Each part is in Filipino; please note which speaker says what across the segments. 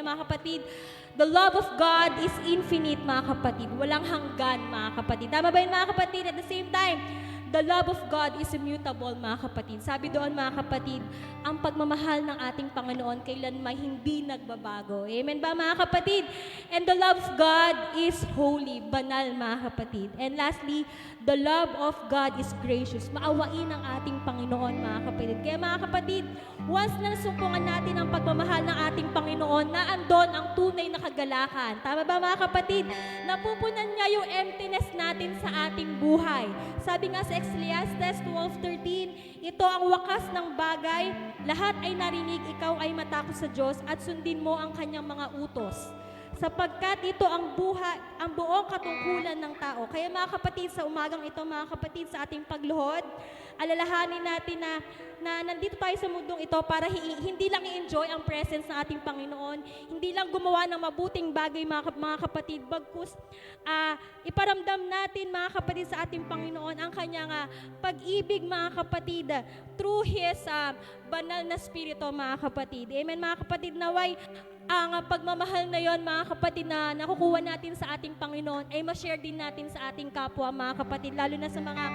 Speaker 1: mga kapatid, the love of God is infinite, mga kapatid. Walang hanggan, mga kapatid. Tama ba yun, mga kapatid? At the same time, the love of God is immutable, mga kapatid. Sabi doon, mga kapatid, ang pagmamahal ng ating Panginoon kailanman hindi nagbabago. Amen ba, mga kapatid? And the love of God is holy, banal, mga kapatid. And lastly, the love of God is gracious. Maawain ang ating Panginoon, mga kapatid. Kaya, mga kapatid, once na nasumpungan natin ang pagmamahal ng ating Panginoon, na andon ang tunay na kagalakan. Tama ba, mga kapatid? Napupunan niya yung emptiness natin sa ating buhay. Sabi nga sa Ecclesiastes 12:13, ito ang wakas ng bagay, lahat ay narinig, ikaw ay matakot sa Diyos at sundin mo ang kanyang mga utos. Sapagkat ito ang buhay, ang buong katungkulan ng tao. Kaya mga kapatid, sa umagang ito, mga kapatid, sa ating pagluhod, alalahanin natin na nandito tayo sa mundong ito para hindi lang i-enjoy ang presence ng ating Panginoon, hindi lang gumawa ng mabuting bagay, mga kapatid, bagkus iparamdam natin, mga kapatid, sa ating Panginoon ang kanyang pag-ibig, mga kapatid, through His banal na Spirito, mga kapatid. Amen, mga kapatid, naway ang pagmamahal na yon, mga kapatid, na nakukuha natin sa ating Panginoon ay ma-share din natin sa ating kapwa, mga kapatid, lalo na sa mga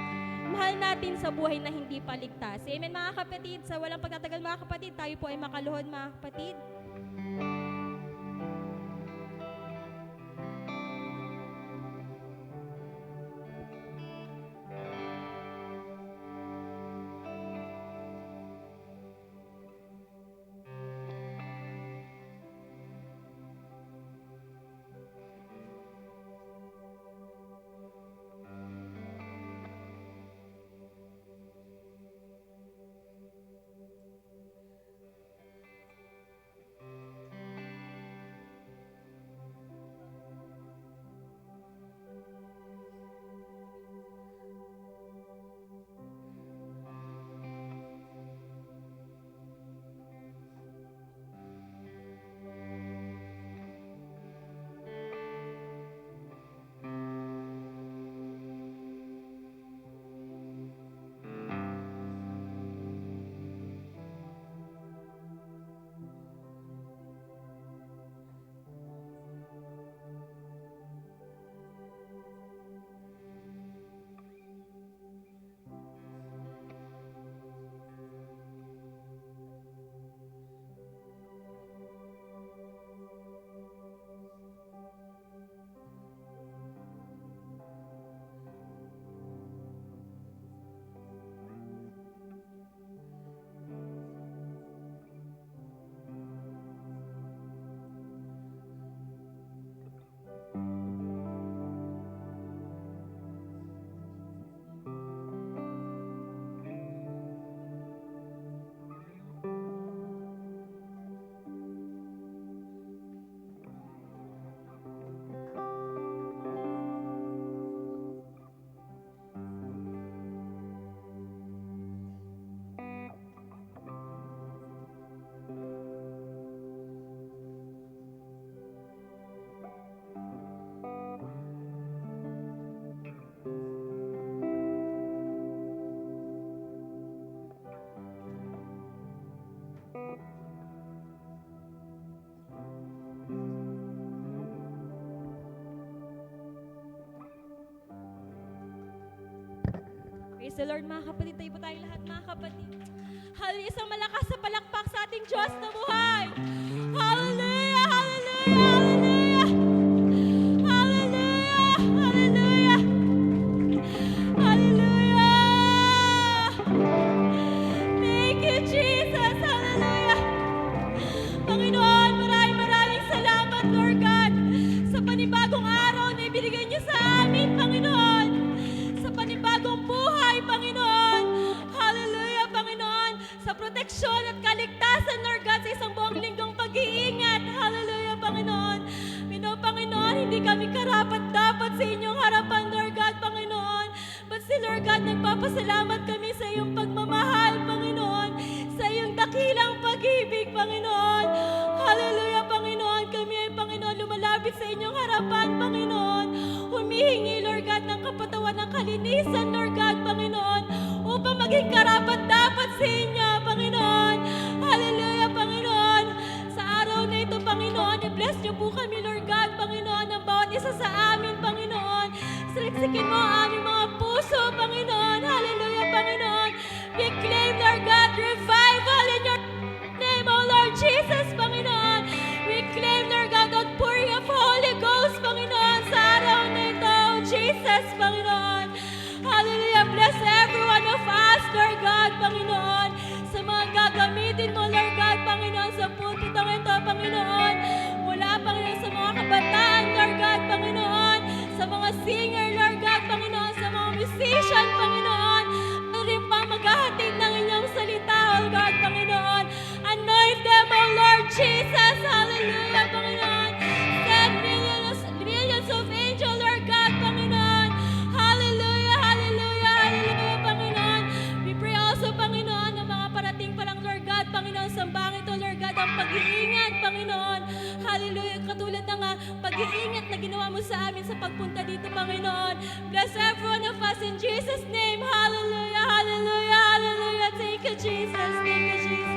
Speaker 1: mahal natin sa buhay na hindi paligtas. Amen, mga kapatid. Sa walang pagtatagal, mga kapatid, tayo po ay makaluhod, mga kapatid. Praise the Lord, mga kapatid. Tayo po tayong lahat, mga kapatid. Hallelujah! Isang malakas na palakpak sa ating Diyos na buhay. Hallelujah! Hallelujah! Hallelujah! Hallelujah! Hallelujah! Thank you, Jesus! Hallelujah! Panginoon, maraming salamat, Lord God, sa panibagong araw na ibinigay niyo sa amin, Panginoon. Sa panibagong buhay, Panginoon. Hallelujah, Panginoon. Sa proteksyon at kaligtasan, Lord God, sa isang buong linggong pag-iingat. Hallelujah, Panginoon. sa amin, Panginoon. Saliksikin mo ang aming mga puso, Panginoon. Hallelujah, Panginoon. We claim, Lord God, revival in your name, O Lord Jesus, Panginoon. We claim, Lord God, outpouring of Holy Ghost, Panginoon, sa araw na ito, Jesus, Panginoon. Hallelujah. Bless every one of us, Lord God, Panginoon, sa mga gagamitin mo, Lord God, Panginoon, sa pulpitong ito, Panginoon. Mula, Panginoon, sa mga kabataan, Lord God, Panginoon, sa mga singer, Lord God, Panginoon, sa mga musician, Panginoon, rin pa maghahatid ng inyong salita, O God, Panginoon. Anoint them, O Lord Jesus. Hallelujah, Panginoon. Send millions of angels, Lord God, Panginoon. Hallelujah, hallelujah, hallelujah, Panginoon. We pray also, Panginoon, na mga parating pa lang, Lord God, Panginoon, sambang ito, Lord God, ang pag-iingat, Panginoon. Hallelujah, katulad ng pag-iingat na ginawa mo sa amin sa pagpunta dito, Panginoon. Bless every one of us in Jesus' name. Hallelujah, hallelujah, hallelujah. Thank you, Jesus. Thank you, Jesus.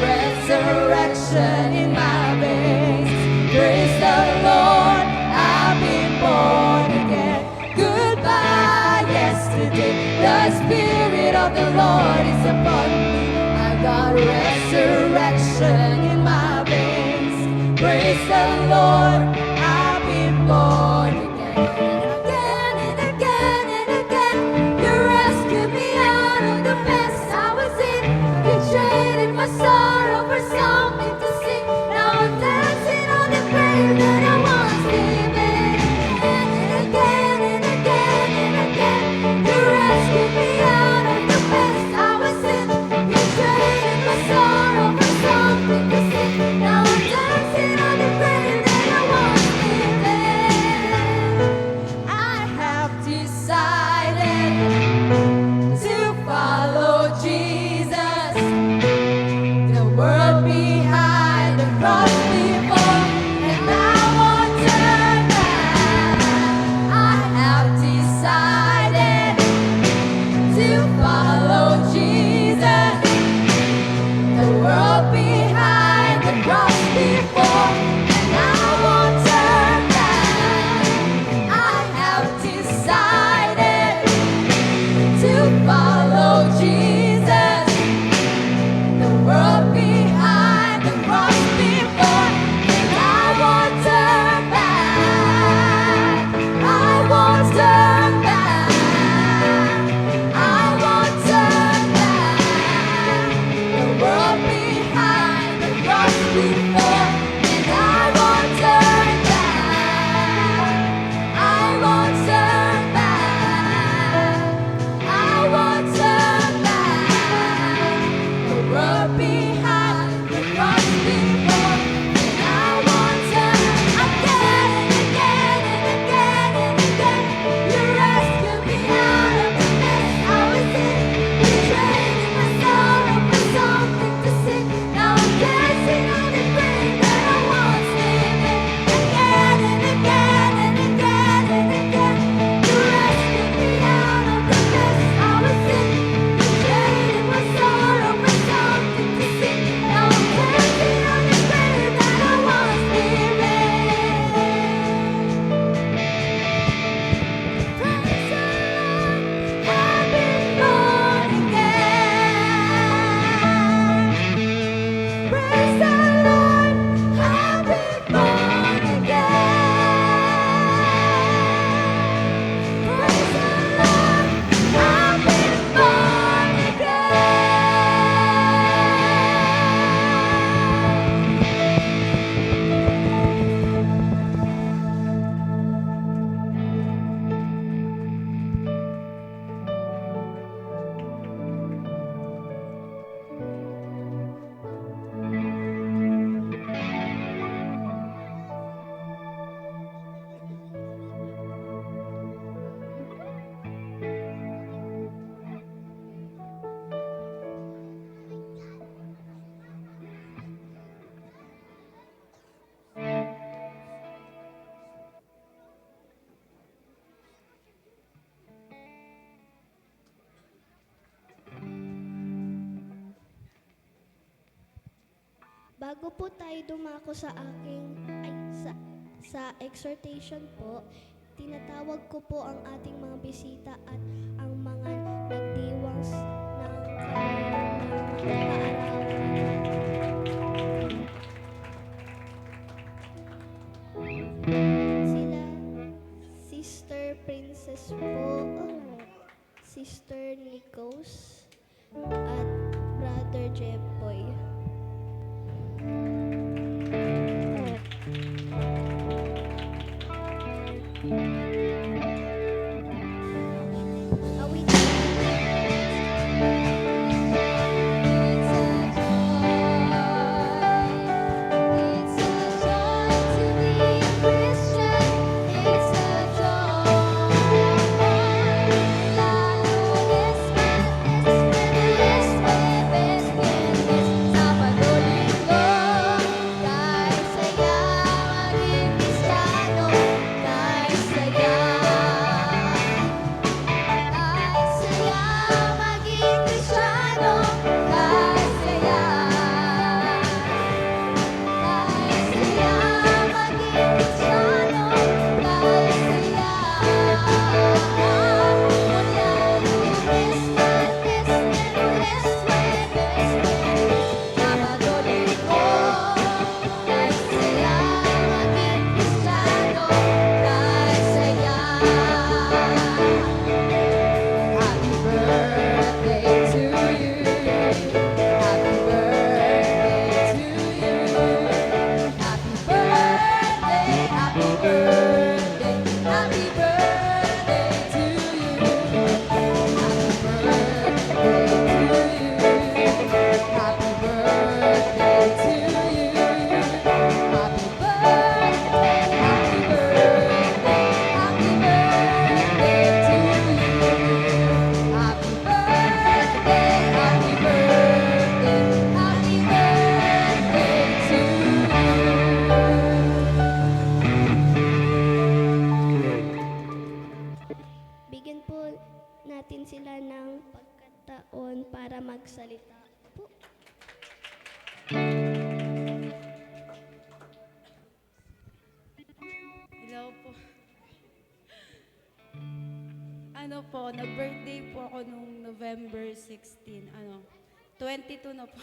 Speaker 2: Resurrection in my veins. Praise the Lord, I've been born again. Goodbye, yesterday. The Spirit of the Lord is upon me. I got resurrection in my veins. Praise the Lord, I've been born again. Again and again and again, you rescued me out of the mess I was in. You traded my sorrow for something to sing. Now I'm dancing on the grave that I once lived in. And again and again and again, you rescued me out of the mess I was in. You traded my sorrow for something to sing. Now I'm dancing on the grave that I once
Speaker 3: Bago po tayo dumako sa sa exhortation po, tinatawag ko po ang ating mga bisita at ang mga nagdiwang ng sila Sister Princess po, Sister Nikos, at Brother Jepoy. Bigyan po natin sila ng pagkataon para magsalita po.
Speaker 4: Hello po. Nag-birthday po ako nung November 16. 22 na po.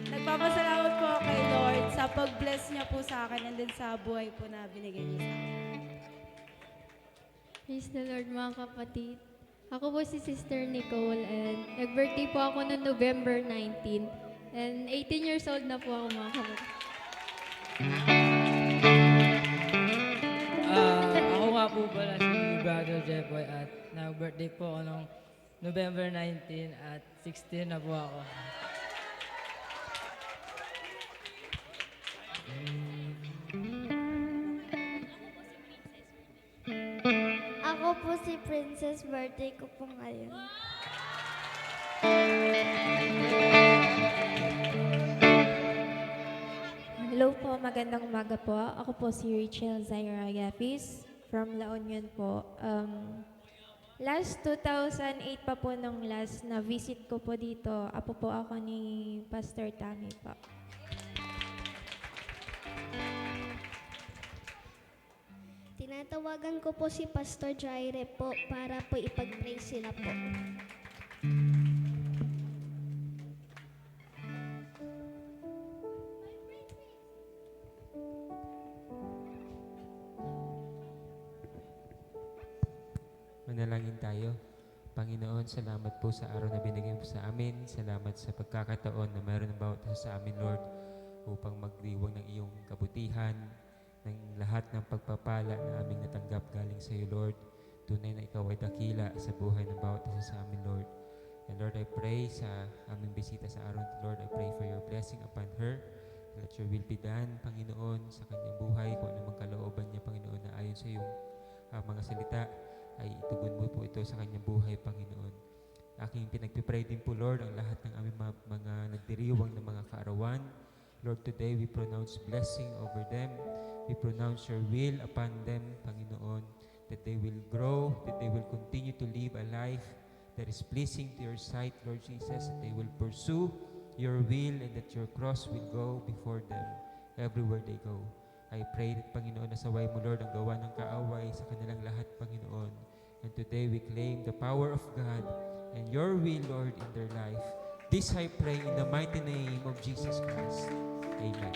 Speaker 4: Nagpapasalamat po ako kay Lord sa pag-bless niya po sa akin and din sa buhay po na binigay niya sa akin.
Speaker 5: Praise the Lord mga kapatid. Ako po si Sister Nicole and nag-birthday po ako noong November 19. And 18 years old na po ako mga kapatid.
Speaker 6: Ako nga po pala si Brother Jepoy at nag-birthday po ako noong November 19 at 16 na po ako.
Speaker 3: Ako po si Princess, birthday ko po ngayon.
Speaker 7: Hello po, magandang umaga po. Ako po si Rachel Zaira Yapis from La Union po. Last 2008 pa po nung last na visit ko po dito, apo po ako ni Pastor Tammy po.
Speaker 3: Tinatawagan ko po si Pastor Jaire po para po ipag-pray sila po.
Speaker 8: Manalangin tayo. Panginoon, salamat po sa araw na binigay mo sa amin. Salamat sa pagkakataon na mayroon ng bawat isa sa amin, Lord, upang magdiwang ng iyong kabutihan, ng lahat ng pagpapala na aming natanggap galing sa iyo, Lord. Tunay na ikaw ay dakila sa buhay ng bawat isa sa amin, Lord. And Lord, I pray sa aming bisita sa araw na Lord, I pray for your blessing upon her. Let your will be done, Panginoon, sa kanyang buhay, kung anumang kalooban niya, Panginoon, na ayon sa iyong mga salita, ay itugon mo po ito sa kanyang buhay, Panginoon. Aking pinagpipray din po, Lord, ang lahat ng aming mga nagdiriwang ng mga kaarawan. Lord, today we pronounce blessing over them. We pronounce your will upon them, Panginoon, that they will grow, that they will continue to live a life that is pleasing to your sight, Lord Jesus, that they will pursue your will and that your cross will go before them everywhere they go. I pray that, Panginoon, nasaway mo, Lord, ang gawa ng kaaway sa kanilang lahat, Panginoon. And today we claim the power of God and your will, Lord, in their life. This I pray in the mighty name of Jesus Christ. Amen.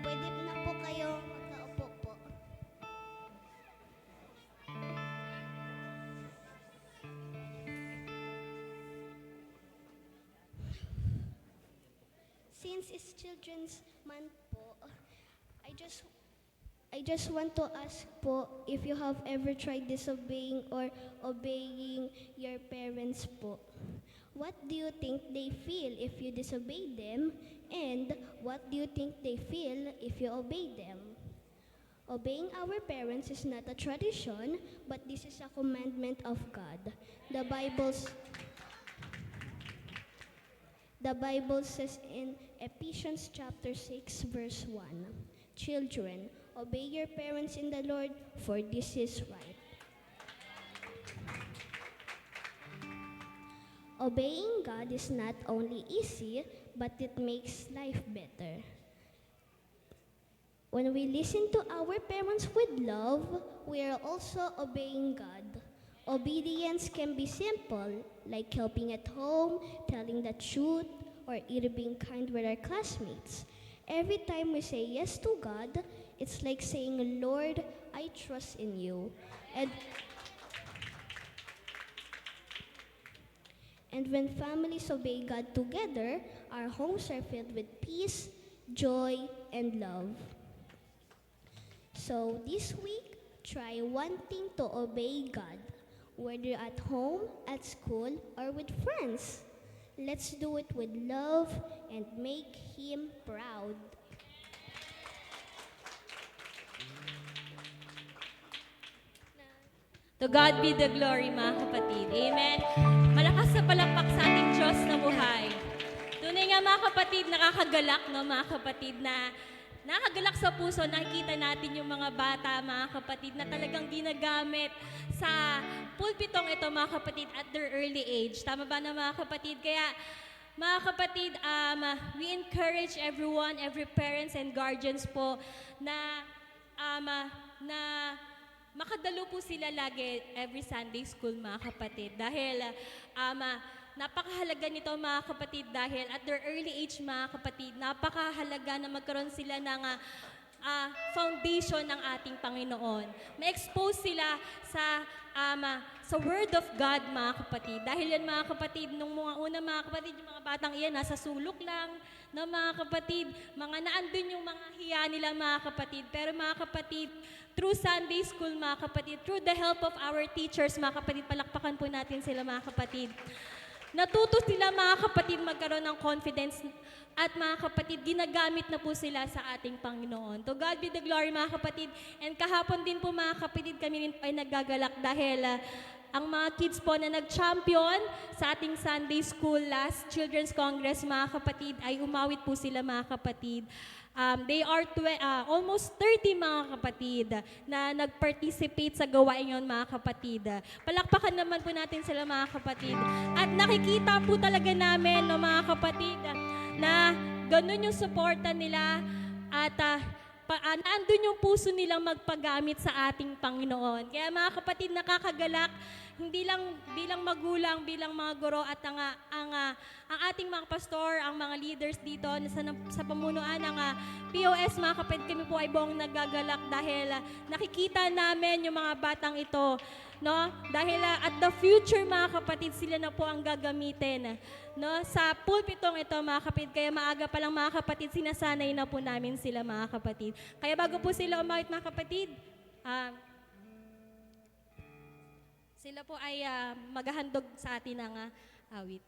Speaker 3: Pwede na po kayo magkaupo po. Since it's Children's Month po, I just want to ask po if you have ever tried disobeying or obeying your parents po. What do you think they feel if you disobey them? And what do you think they feel if you obey them? Obeying our parents is not a tradition, but this is a commandment of God. The Bible says in Ephesians chapter 6 verse 1, "Children, obey your parents in the Lord, for this is right." Obeying God is not only easy, but it makes life better. When we listen to our parents with love, we are also obeying God. Obedience can be simple, like helping at home, telling the truth, or even being kind with our classmates. Every time we say yes to God, it's like saying, "Lord, I trust in you." And when families obey God together, our homes are filled with peace, joy, and love. So this week, try wanting to obey God, whether at home, at school, or with friends. Let's do it with love and make Him proud.
Speaker 1: To God be the glory, mga kapatid. Amen. Malakas sa palakpak sa ating Diyos na buhay. Tunay nga, mga kapatid, nakakagalak, no, mga kapatid, na nakakagalak sa puso. Nakikita natin yung mga bata, mga kapatid, na talagang ginagamit sa pulpitong ito, mga kapatid, at their early age. Tama ba na, mga kapatid? Kaya, mga kapatid, we encourage everyone, every parents and guardians po, na makadalo po sila lagi every Sunday school, mga kapatid. Dahil napakahalaga nito, mga kapatid, dahil at their early age, mga kapatid, napakahalaga na magkaroon sila ng foundation ng ating Panginoon. Ma-expose sila sa Word of God, mga kapatid. Dahil yan, mga kapatid, nung mga una, mga kapatid, yung mga batang iyan, nasa sulok lang, na mga kapatid, mga naandun yung mga hiya nila, mga kapatid. Pero mga kapatid, through Sunday school, mga kapatid, through the help of our teachers, mga kapatid, palakpakan po natin sila, mga kapatid. Natuto sila, mga kapatid, magkaroon ng confidence at mga kapatid, ginagamit na po sila sa ating Panginoon. To God be the glory, mga kapatid. And kahapon din po, mga kapatid, kami rin po ay nagagalak dahil ang mga kids po na nag-champion sa ating Sunday School last Children's Congress, mga kapatid, ay umawit po sila, mga kapatid. They are almost 30, mga kapatid, na nag-participate sa gawain yon, mga kapatid. Palakpakan naman po natin sila, mga kapatid. At nakikita po talaga namin, no, mga kapatid, na ganun yung suporta nila at naandun yung puso nilang magpagamit sa ating Panginoon. Kaya, mga kapatid, nakakagalak, hindi lang bilang magulang, bilang mga guro at ang ating mga pastor, ang mga leaders dito sa pamunuan ng POS, mga kapatid, kami po ay buong nagagalak dahil nakikita namin yung mga batang ito, no? Dahil at the future, mga kapatid, sila na po ang gagamitin, no, sa pulpitong ito, mga kapatid. Kaya maaga pa lang, mga kapatid, sinasanay na po namin sila, mga kapatid. Kaya bago po sila umawit, mga kapatid, sila po ay maghahandog sa atin ng awit.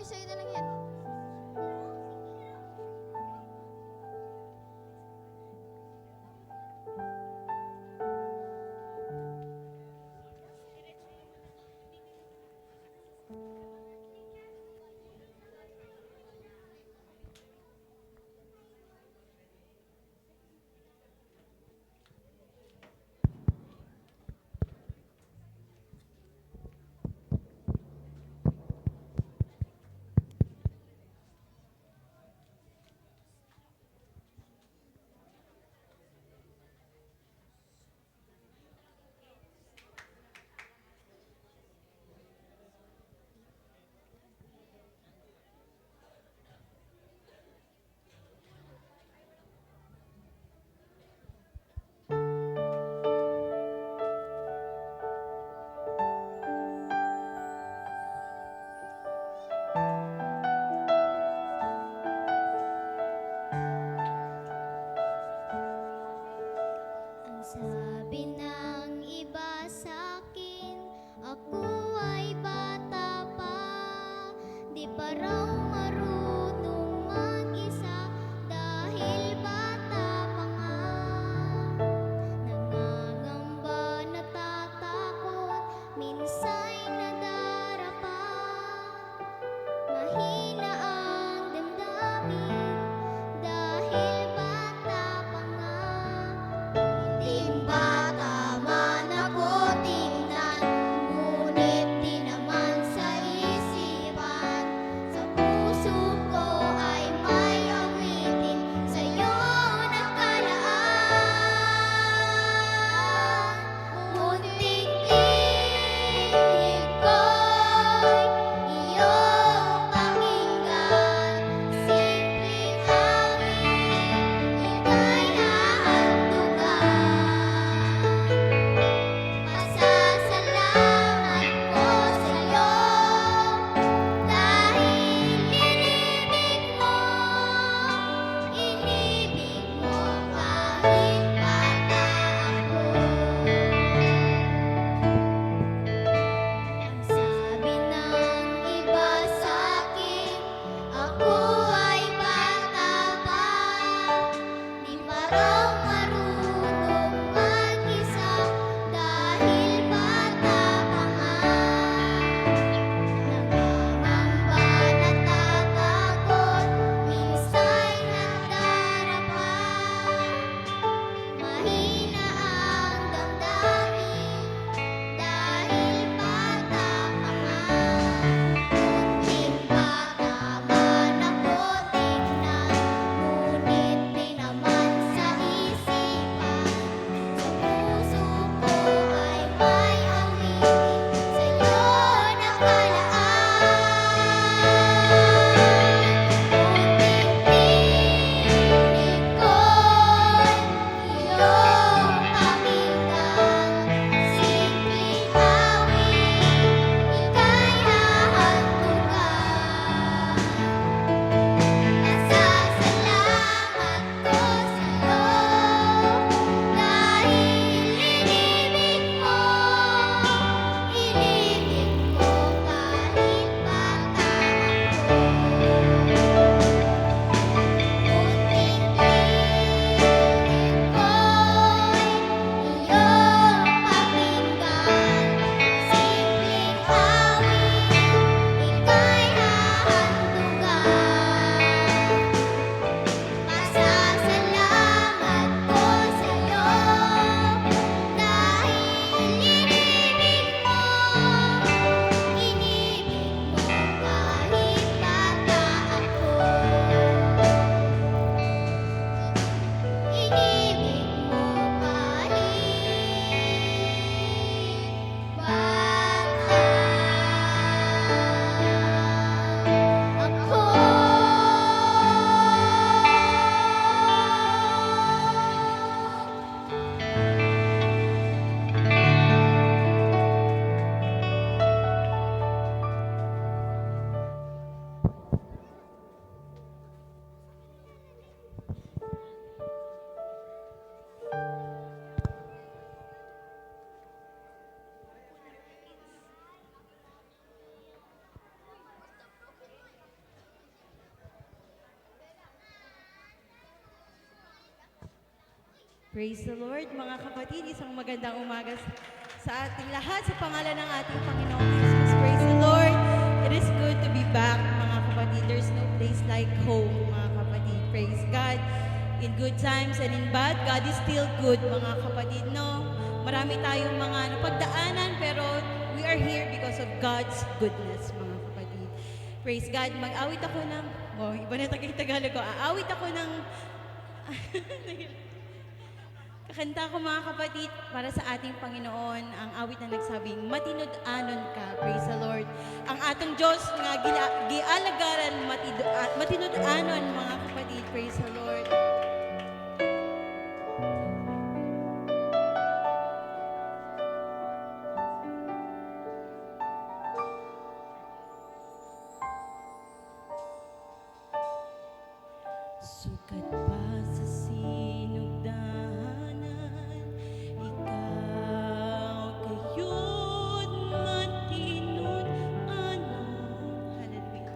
Speaker 2: Okay, sa'yo na lang yan.
Speaker 9: Praise the Lord, mga kapatid. Isang magandang umaga sa ating lahat sa pangalan ng ating Panginoong Jesus. Praise the Lord. It is good to be back, mga kapatid. There's no place like home, mga kapatid. Praise God. In good times and in bad, God is still good, mga kapatid. No? Marami tayong mga napagdaanan, pero we are here because of God's goodness, mga kapatid. Praise God. Mag-awit ako ng, iba na Tagalog ko. Aawit ako ng, kakanta ko mga kapatid para sa ating Panginoon, ang awit na nagsabing, matinud-anon ka, praise the Lord. Ang atong Diyos nga gialagaran, matinud-anon mga kapatid, praise the Lord. Sukat pa sa sinugdanan, ikaw kayo't matinud-anon. Hallelujah.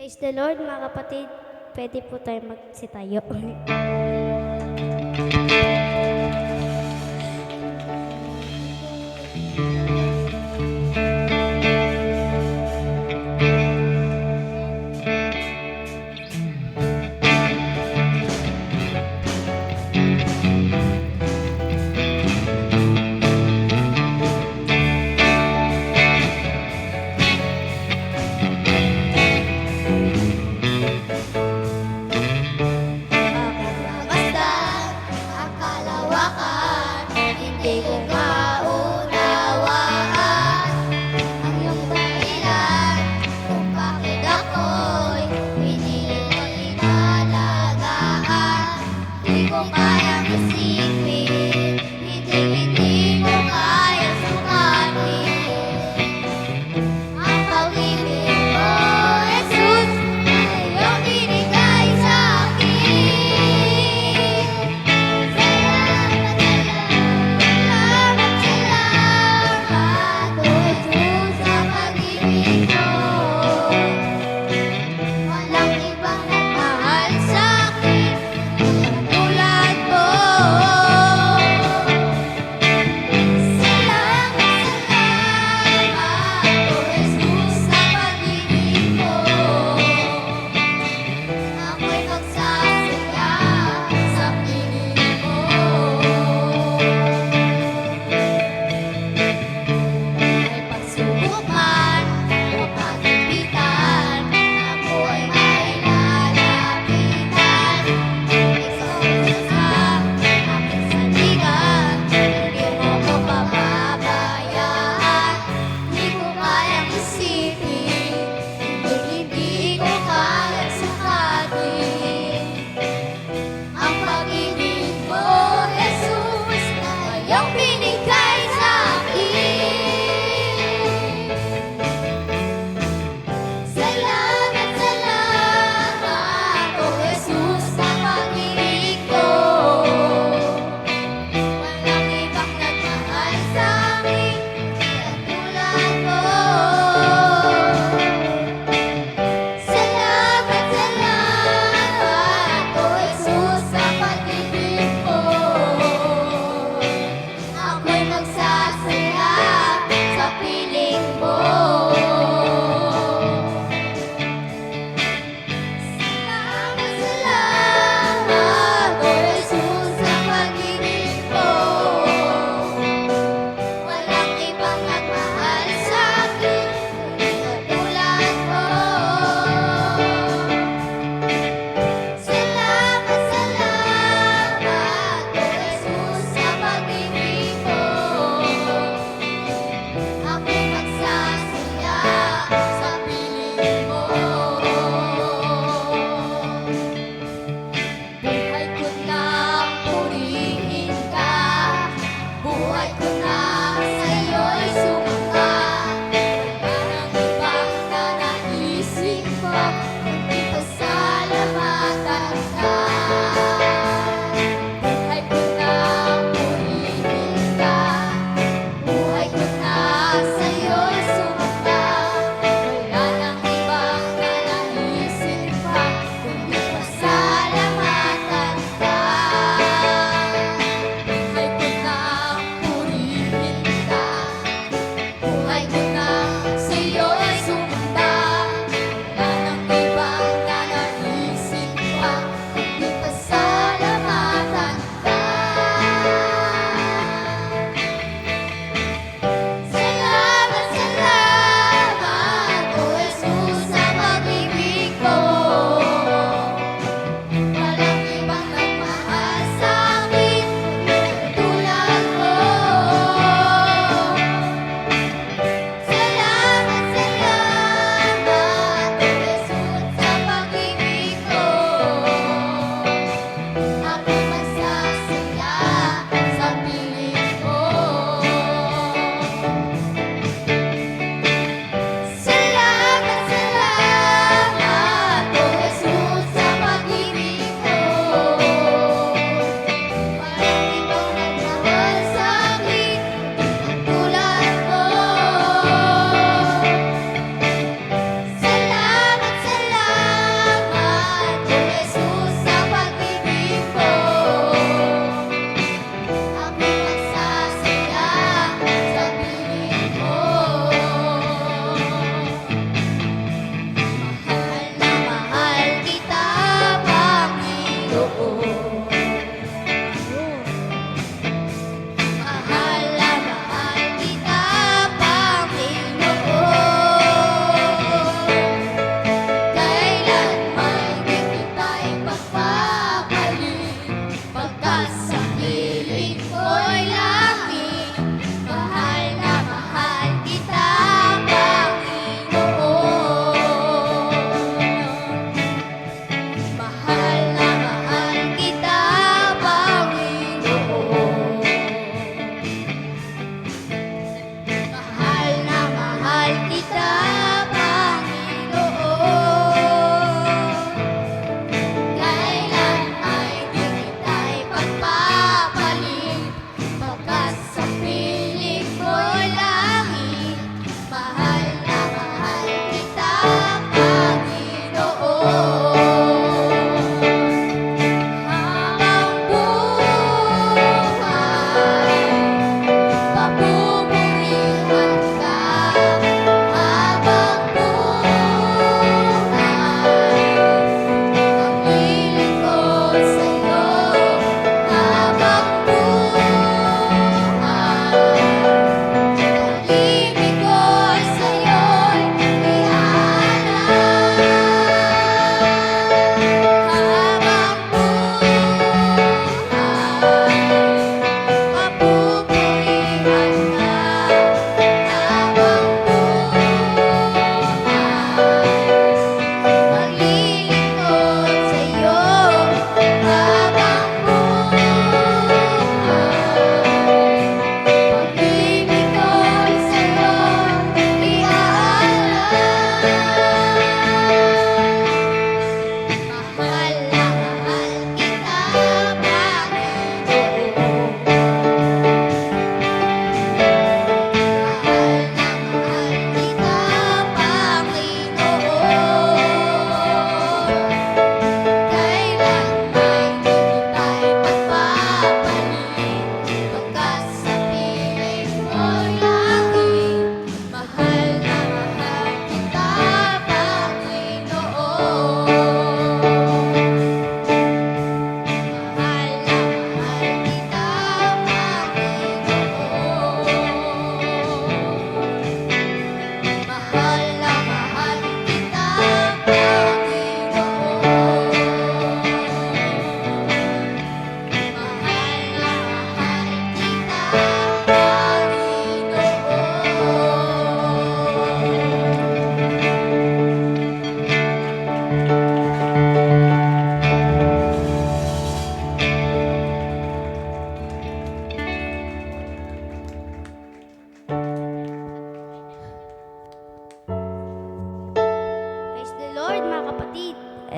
Speaker 3: Praise the Lord, mga kapatid. Pwede po tayo magsitayo. Okay.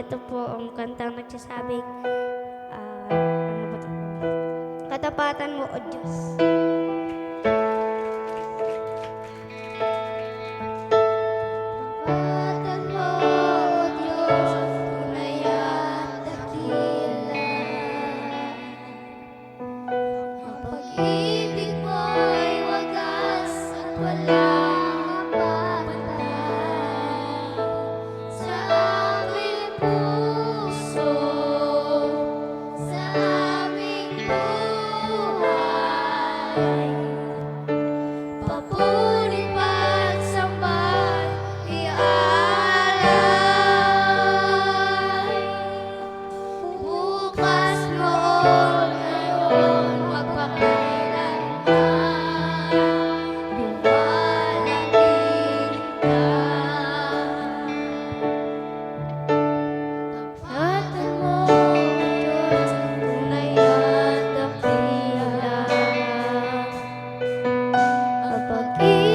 Speaker 3: ito po ang kantang nagsasabing, ano ba ito? Katapatan mo, O Diyos. Katapatan mo, O Diyos, tunay at dakila. Ang pag-ibig mo'y wagas at walang kapantay. Sa aming puso, sa aming buhay, papuri pagsamba ialay. Bukas noon, ngayon, magpakailanman, luwalhati ka. Tapatan mo, O Diyos, tunay at dakila. Ang pag-ibig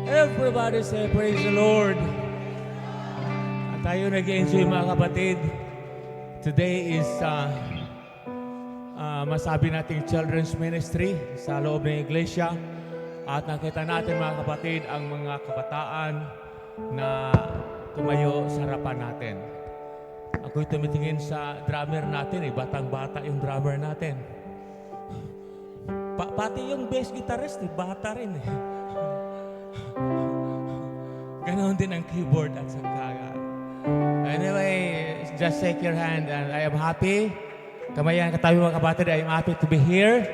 Speaker 10: Everybody say, praise the Lord. At tayo nag-enjoy mga kapatid. Today is, masabi nating children's ministry sa loob ng iglesia. At nakita natin mga kapatid ang mga kabataan na tumayo sa harapan natin. Ako'y tumitingin sa drummer natin batang-bata yung drummer natin. Pati yung bass guitarist bata rin Ganon din ang keyboard at sangkaga. Anyway, just shake your hand and I am happy. Kamayan katabi mga kapatid, I am happy to be here.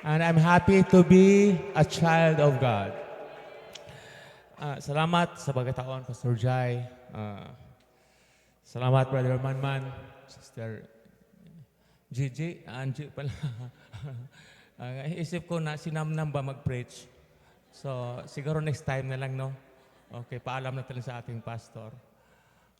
Speaker 10: And I'm happy to be a child of God. Salamat sa pagkataon, Pastor Jai. Salamat, Brother Manman, Sister Gigi, Angie pala. Isip ko na sinamnam ba mag-preach. So, siguro next time na lang, no? Okay, paalam na tayo sa ating pastor.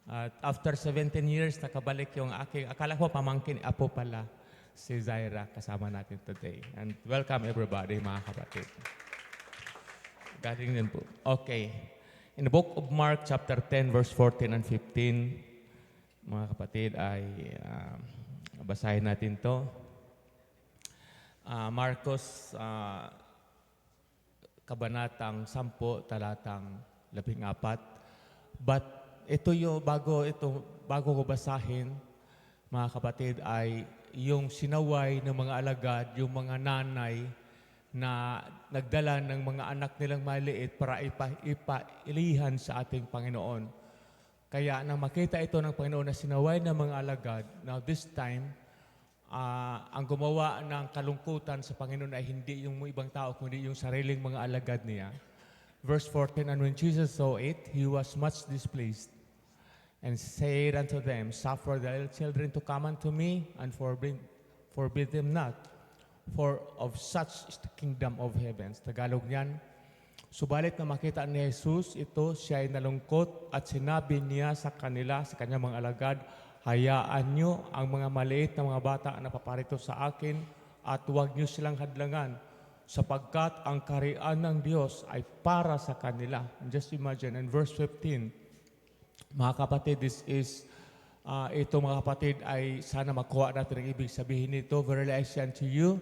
Speaker 10: At after 17 years, nakabalik yung akala ko pamangkin, apo pala, si Zaira, kasama natin today. And welcome everybody, mga kapatid. Galing din po. Okay. In the book of Mark, chapter 10, verse 14 and 15, mga kapatid, ay basahin natin to. Marcos, kabanatang 10, talatang 14. But ito yung bago ko basahin, mga kapatid, ay yung sinaway ng mga alagad, yung mga nanay na nagdala ng mga anak nilang maliit para ipailihan sa ating Panginoon. Kaya nang makita ito ng Panginoon na sinaway ng mga alagad, now this time, ang gumawa ng kalungkutan sa Panginoon ay hindi yung ibang tao, kundi yung sariling mga alagad niya. Verse 14, and when Jesus saw it, he was much displeased, and said unto them, suffer the little children to come unto me, and forbid them not, for of such is the kingdom of heavens. Tagalog niyan, subalit na makita ni Jesus ito, siya ay nalungkot at sinabi niya sa kanila, sa kanyang mga alagad, hayaan nyo ang mga maliit na mga bata na paparito sa akin at huwag nyo silang hadlangan sapagkat ang kaharian ng Diyos ay para sa kanila. Just imagine, in verse 15, mga kapatid, this is, ito mga kapatid ay sana makuha natin ang ibig sabihin nito. Verily I say unto you,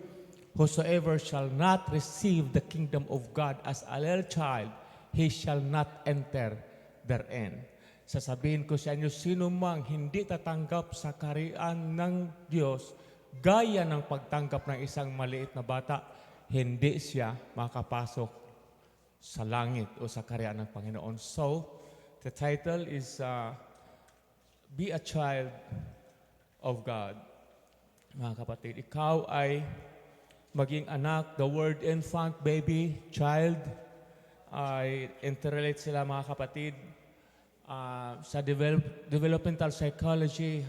Speaker 10: whosoever shall not receive the kingdom of God as a little child, he shall not enter therein. Sasabihin ko sa inyo, sino mang hindi tatanggap sa kaharian ng Diyos, gaya ng pagtanggap ng isang maliit na bata, hindi siya makapasok sa langit o sa kaharian ng Panginoon. So, the title is Be a Child of God. Mga kapatid, ikaw ay maging anak, the word infant, baby, child, ay interrelate sila mga kapatid. Sa developmental psychology,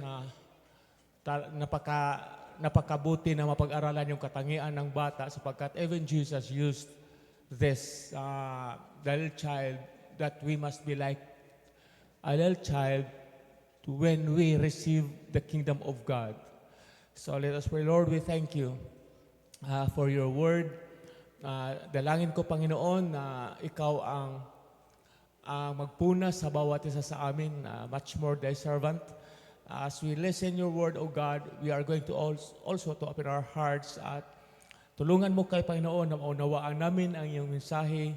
Speaker 10: napakabuti na mapag-aralan yung katangian ng bata sapagkat even Jesus used this the little child that we must be like a little child when we receive the kingdom of God. So let us pray. Lord, we thank you for your word. Dalangin ko, Panginoon, na ikaw ang magpuna sa bawat isa sa amin, much more thy servant. As we listen your word, O God, we are going to also to open our hearts at tulungan mo kay Panginoon na maunawaan namin ang iyong mensahe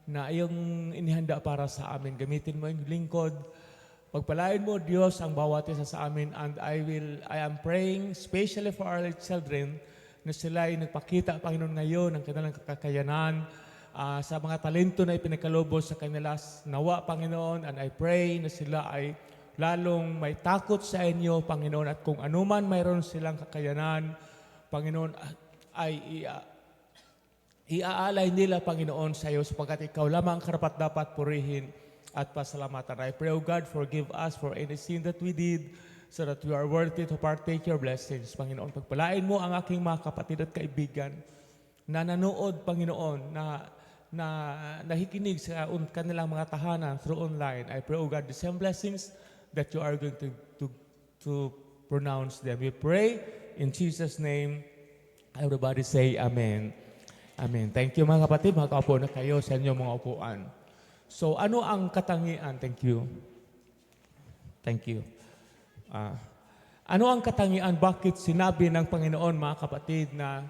Speaker 10: na iyong inihanda para sa amin. Gamitin mo yung lingkod. Pagpalain mo, Diyos, ang bawat isa sa amin. And I am praying especially for our children na sila ay nagpakita, Panginoon, ngayon ng kanilang kakayanan sa mga talento na ipinagkaloob sa kanila. Nawa, Panginoon, and I pray na sila ay lalong may takot sa inyo, Panginoon, at kung anuman mayroon silang kakayanan, Panginoon, ay iaalay nila, Panginoon, sa iyo sapagkat ikaw lamang karapat dapat purihin at pasalamatan. I pray, O God, forgive us for any sin that we did so that we are worthy to partake your blessings. Panginoon, pagpalain mo ang aking mga kapatid at kaibigan na nanood, Panginoon, na nakikinig sa kanilang mga tahanan through online. I pray, O God, the same blessings that you are going to pronounce them. We pray in Jesus' name. Everybody say amen. Amen. Thank you mga kapatid. Makaupo na kayo sa inyong mga upuan. So, ano ang katangian? Thank you. Thank you. Ano ang katangian? Bakit sinabi ng Panginoon, mga kapatid, na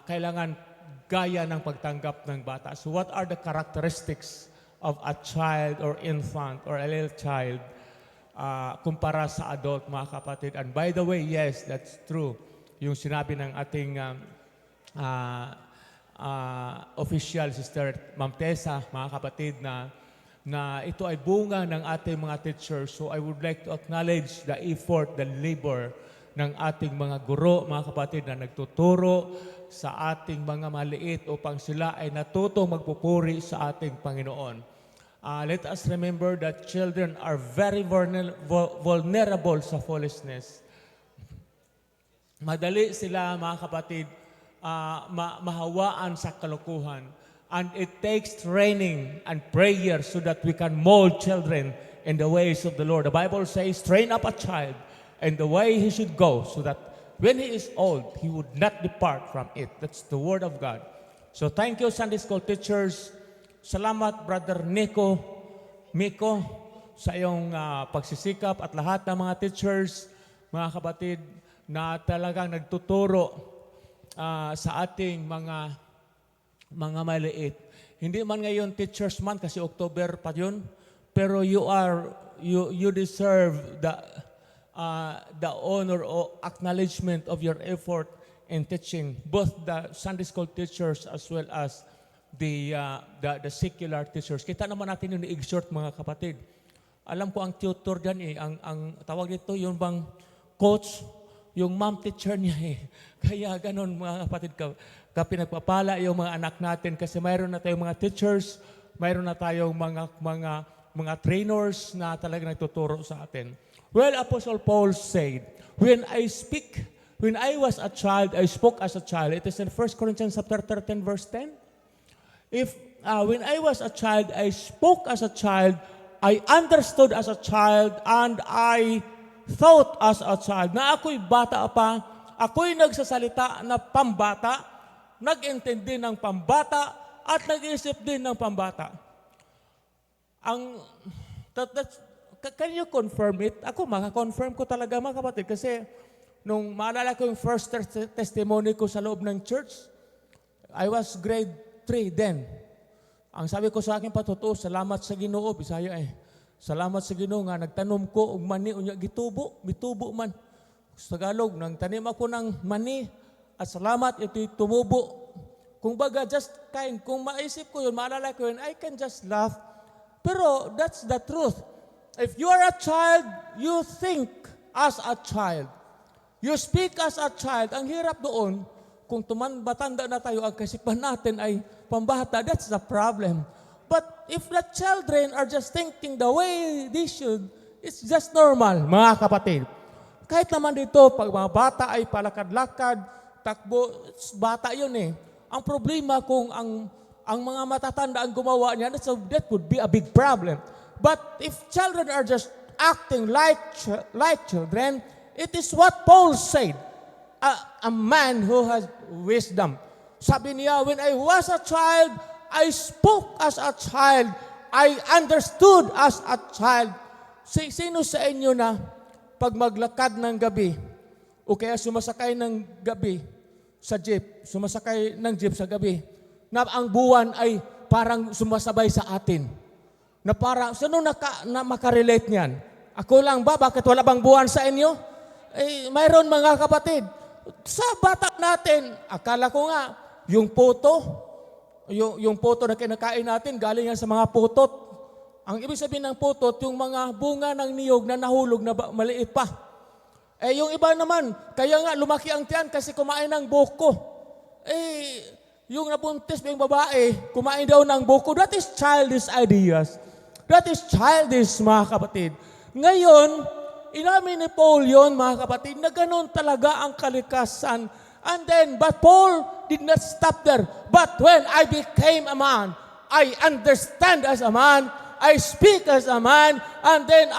Speaker 10: kailangan gaya ng pagtanggap ng bata? So, what are the characteristics of a child or infant or a little child kumpara sa adult, mga kapatid? And by the way, yes, that's true. Yung sinabi ng ating official, Sister Ma'am Tessa, mga kapatid, na ito ay bunga ng ating mga teachers. So I would like to acknowledge the effort, the labor ng ating mga guro, mga kapatid, na nagtuturo sa ating mga maliit upang sila ay natutong magpupuri sa ating Panginoon. Let us remember that children are very vulnerable sa foolishness. Madali sila, mga kapatid, mahawaan sa kalukuhan. And it takes training and prayer so that we can mold children in the ways of the Lord. The Bible says, train up a child in the way he should go, so that when he is old, he would not depart from it. That's the Word of God. So thank you, Sunday School teachers. Salamat, Brother Miko, sa iyong pagsisikap, at lahat ng mga teachers, mga kapatid, na talagang nagtuturo sa ating mga maliit. Hindi man ngayon Teachers Month kasi October pa yun, pero you deserve the honor or acknowledgement of your effort in teaching, both the Sunday School teachers as well as the secular teachers. Kita naman natin yung i-exhort, mga kapatid. Alam ko ang tutor dyan ang tawag dito, yung bang coach, yung mom teacher niya Kaya ganon, mga kapatid, pinagpapala yung mga anak natin kasi mayroon na tayong mga teachers, mayroon na tayong mga trainers na talaga nagtuturo sa atin. Well, Apostle Paul said, when I was a child, I spoke as a child. It is in 1 Corinthians chapter 13, verse 10. When I was a child, I spoke as a child, I understood as a child, and I thought as a child. Na ako'y bata pa, ako'y nagsasalita na pambata, nag-intindi ng pambata, at nag-isip din ng pambata. Can you confirm it? Ako, makakonfirm ko talaga, mga kapatid, kasi nung maalala ko yung first testimony ko sa loob ng church, I was grade 3 then. Ang sabi ko sa akin, patotoo, salamat sa Ginoo, Bisaya salamat sa Ginoo nga nagtanom ko og mani unya mitubo man. Sa Tagalog, nang tanim ako ng mani at salamat ito'y tumubo. Kung baga, just kind. Kung maisip ko yun, maalala ko yun, I can just laugh. Pero that's the truth. If you are a child, you think as a child. You speak as a child. Ang hirap doon, kung batanda na tayo, ang kasipan natin ay pambata, that's the problem. But if the children are just thinking the way they should, it's just normal, mga kapatid. Kahit naman dito, pag mga bata ay palakad-lakad, takbo, bata yun Ang problema kung ang mga matatanda ang gumawa niya, that would be a big problem. But if children are just acting like children, it is what Paul said, a man who has wisdom. Sabi niya, when I was a child, I spoke as a child, I understood as a child. Sino sa inyo na pag maglakad ng gabi, o kaya sumasakay ng gabi sa jeep, sumasakay ng jeep sa gabi, na ang buwan ay parang sumasabay sa atin? Na parang, sino na makarelate niyan? Ako lang ba? Bakit wala bang buwan sa inyo? Mayroon, mga kapatid. Sa bata natin, akala ko nga, yung puto na kinakain natin, galing yan sa mga putot. Ang ibig sabihin ng putot, yung mga bunga ng niyog na nahulog na maliit pa. Yung iba naman, kaya nga lumaki ang tiyan kasi kumain ng buko. Yung nabuntis yung babae, kumain daw ng buko. That is childish ideas. That is childish, mga kapatid. Ngayon, inamin ni Paul yun, mga kapatid, na ganun talaga ang kalikasan. And then, but Paul did not stop there. But when I became a man, I understand as a man, I speak as a man, and then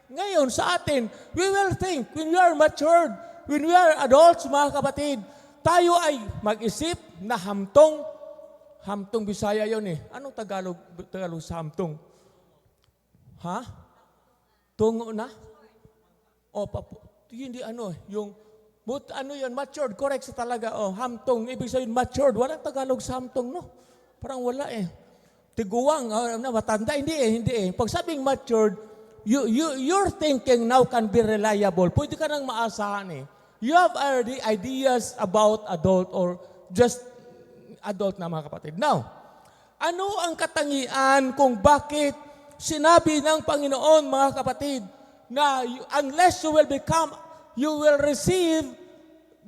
Speaker 10: ngayon sa atin, we will think, when we are matured, when we are adults, mga kapatid, tayo ay mag-isip na hamtong Bisaya yon eh. Anong Tagalog sa hamtong? Ha? Tungo na? O, hindi yung, matured, correct sa talaga. O, hamtong, ibig sabihin matured. Walang Tagalog sa hamtong, no? Parang wala eh. Tiguang, matanda, hindi eh. Pag sabing matured, your thinking now can be reliable. Pwede ka nang maasahan eh. You have already ideas about adult or just adult na mga kapatid. Now, ano ang katangian kung bakit sinabi ng Panginoon mga kapatid na unless you will receive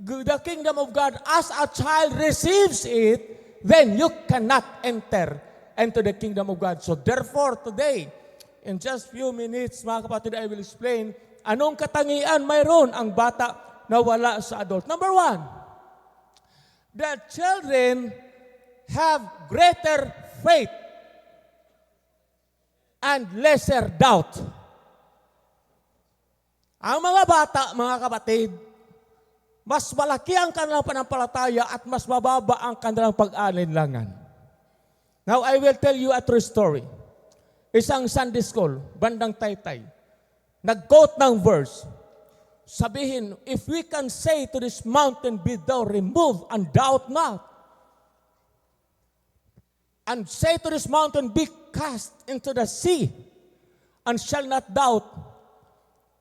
Speaker 10: the kingdom of God as a child receives it, then you cannot enter into the kingdom of God. So therefore, today, in just few minutes, mga kapatid, I will explain anong katangian mayroon ang bata na wala sa adult. Number one, the children have greater faith and lesser doubt. Ang mga bata, mga kapatid, mas malaki ang kanilang panampalataya at mas mababa ang kanilang pag-alinlangan. Now, I will tell you a true story. Isang Sunday school, bandang Taytay, nag-quote ng verse, sabihin, if we can say to this mountain, be thou removed and doubt not, and say to this mountain, be cast into the sea, and shall not doubt,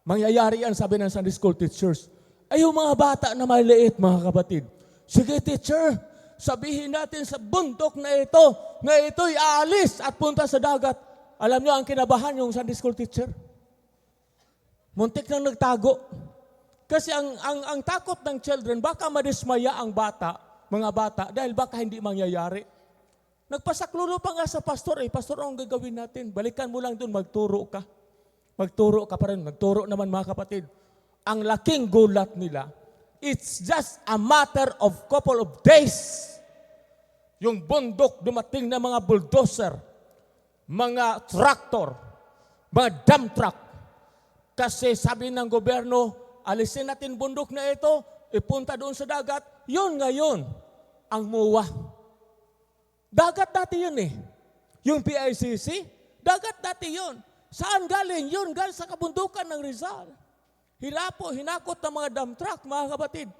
Speaker 10: mangyayari yan, sabi ng Sunday school teachers. Ay, yung mga bata na maliit, mga kapatid. Sige, teacher, sabihin natin sa bundok na ito'y aalis at punta sa dagat. Alam niyo ang kinabahan yung Sunday school teacher? Muntik nang nagtago. Kasi ang takot ng children, baka madismaya ang bata, mga bata, dahil baka hindi mangyayari. Nagpasaklulo pa nga sa pastor Pastor, anong gagawin natin? Balikan mo lang doon, magturo ka. Magturo ka pa rin. Magturo naman mga kapatid. Ang laking gulat nila, it's just a matter of couple of days. Yung bundok, dumating na mga bulldozer, mga tractor, mga dump truck. Kasi sabi ng gobyerno, alisin natin bundok na ito, ipunta doon sa dagat. Yun ngayon, ang MOA. Dagat dati yun eh. Yung PICC, dagat dati yun. Saan galing? Yun, galing sa kabundukan ng Rizal. Hinakot ng mga dump truck, mga kapatid.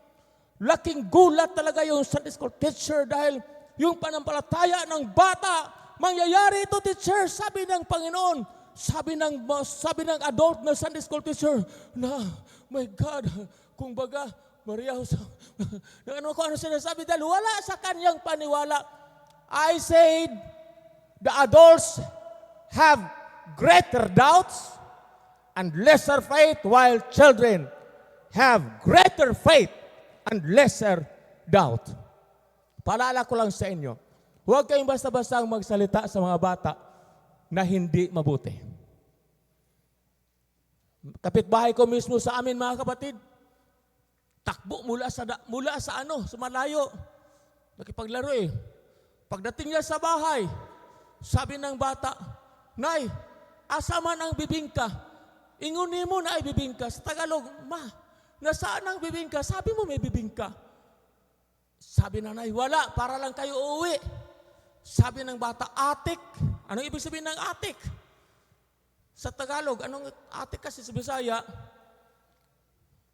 Speaker 10: Laking gulat talaga yung Sunday school teacher dahil yung panampalataya ng bata, mangyayari ito, teacher, sabi ng Panginoon. Sabi ng adult na Sunday school teacher, na, my God, kung baga, Maria, ano sinasabi dahil wala sa kanyang paniwala. I said, the adults have greater doubts and lesser faith, while children have greater faith and lesser doubt. Paalala ko lang sa inyo, huwag kayong basta-basta magsalita sa mga bata na hindi mabuti. Kapitbahay ko mismo sa amin, mga kapatid, takbo mula sa malayo. Nakipaglaro eh. Pagdating niya sa bahay, sabi ng bata, Nay, asa man ang bibingka? Inguni mo na ay bibingka. Sa Tagalog, Ma, nasaan ang bibingka? Sabi mo may bibingka. Sabi ng nanay, wala, para lang kayo uuwi. Sabi ng bata, atik. Anong ibig sabihin ng atik? Sa Tagalog, anong atik kasi sa Bisaya?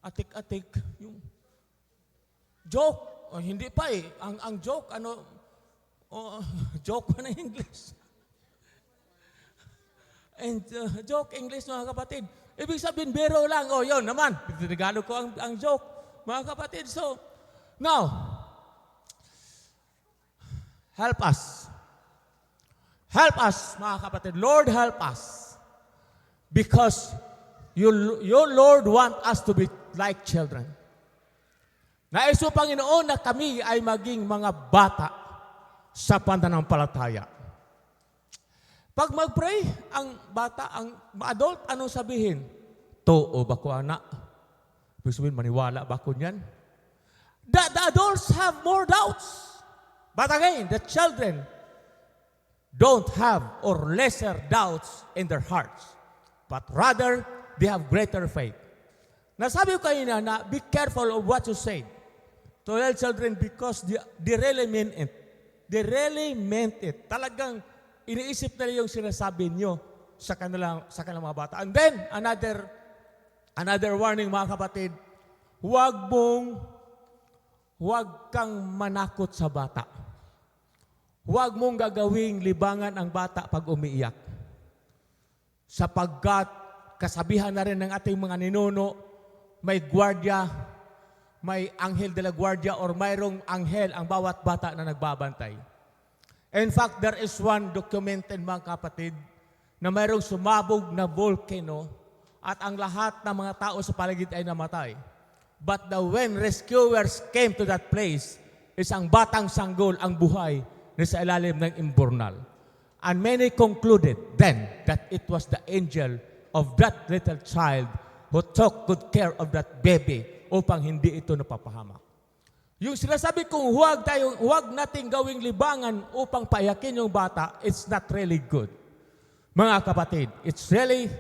Speaker 10: Atik-atik. Yung joke. Hindi pa eh. Ang joke, joke pa na English. And joke English, mga kapatid. Ibig sabihin, biro lang. Yun naman. Tagalog ko ang joke, mga kapatid. So, now, help us. Help us, mga kapatid. Lord, help us. Because your Lord want us to be like children. Nais mo, Panginoon, na kami ay maging mga bata sa pananampalataya. Pag mag-pray, ang bata, ang adult, anong sabihin? Too ba ko, anak? Ibig sabihin, maniwala ba ko niyan? The adults have more doubts. But again, the children don't have or lesser doubts in their hearts. But rather, they have greater faith. Nasabi ko kanina na be careful of what you say to little children because they really mean it. They really meant it. Talagang iniisip nila yung sinasabi nyo sa kanilang mga bata. And then, another warning mga kapatid, huwag kang manakot sa bata. Huwag mong gagawing libangan ang bata pag umiiyak. Sapagkat kasabihan na rin ng ating mga ninuno, may gwardiya, may anghel de la guardia or mayroong anghel ang bawat bata na nagbabantay. In fact, there is one documented mga kapatid na mayroong sumabog na volcano at ang lahat ng mga tao sa paligid ay namatay. But when rescuers came to that place, isang batang sanggol ang buhay na sa ilalim ng imburnal. And many concluded then that it was the angel of that little child who took good care of that baby upang hindi ito napapahamak. Yung sinasabi kong huwag nating gawing libangan upang paiyakin yung bata, it's not really good. Mga kapatid, it's really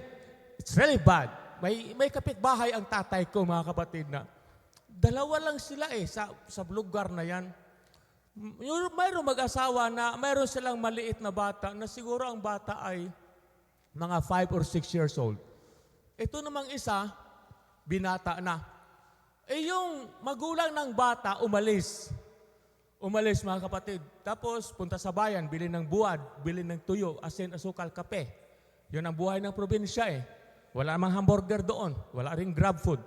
Speaker 10: bad. May kapitbahay ang tatay ko, mga kapatid, na dalawa lang sila sa lugar na yan. Mayroong mag-asawa na mayroon silang maliit na bata na siguro ang bata ay mga 5 or 6 years old. Ito namang isa, binata na. Yung magulang ng bata, umalis. Umalis mga kapatid. Tapos punta sa bayan, bili ng buwad, bili ng tuyo, asin, asukal, kape. Yun ang buhay ng probinsya Wala namang hamburger doon. Wala ring grab food.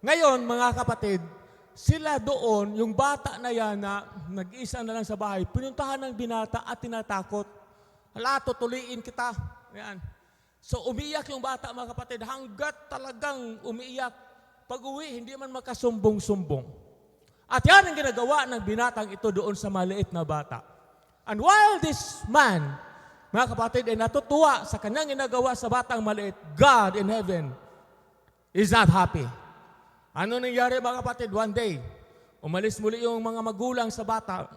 Speaker 10: Ngayon, mga kapatid, sila doon, yung bata na yan na nag-isa na lang sa bahay, pinuntahan ng binata at tinatakot. Hala, tutuliin kita. Yan. So umiiyak yung bata mga kapatid hanggat talagang umiiyak. Pag-uwi, hindi man makasumbong-sumbong. At yan ang ginagawa ng binatang ito doon sa maliit na bata. And while this man, mga kapatid, ay natutuwa sa kanyang ginagawa sa batang maliit, God in heaven is not happy. Ano nangyari mga kapatid? One day, umalis muli yung mga magulang sa bata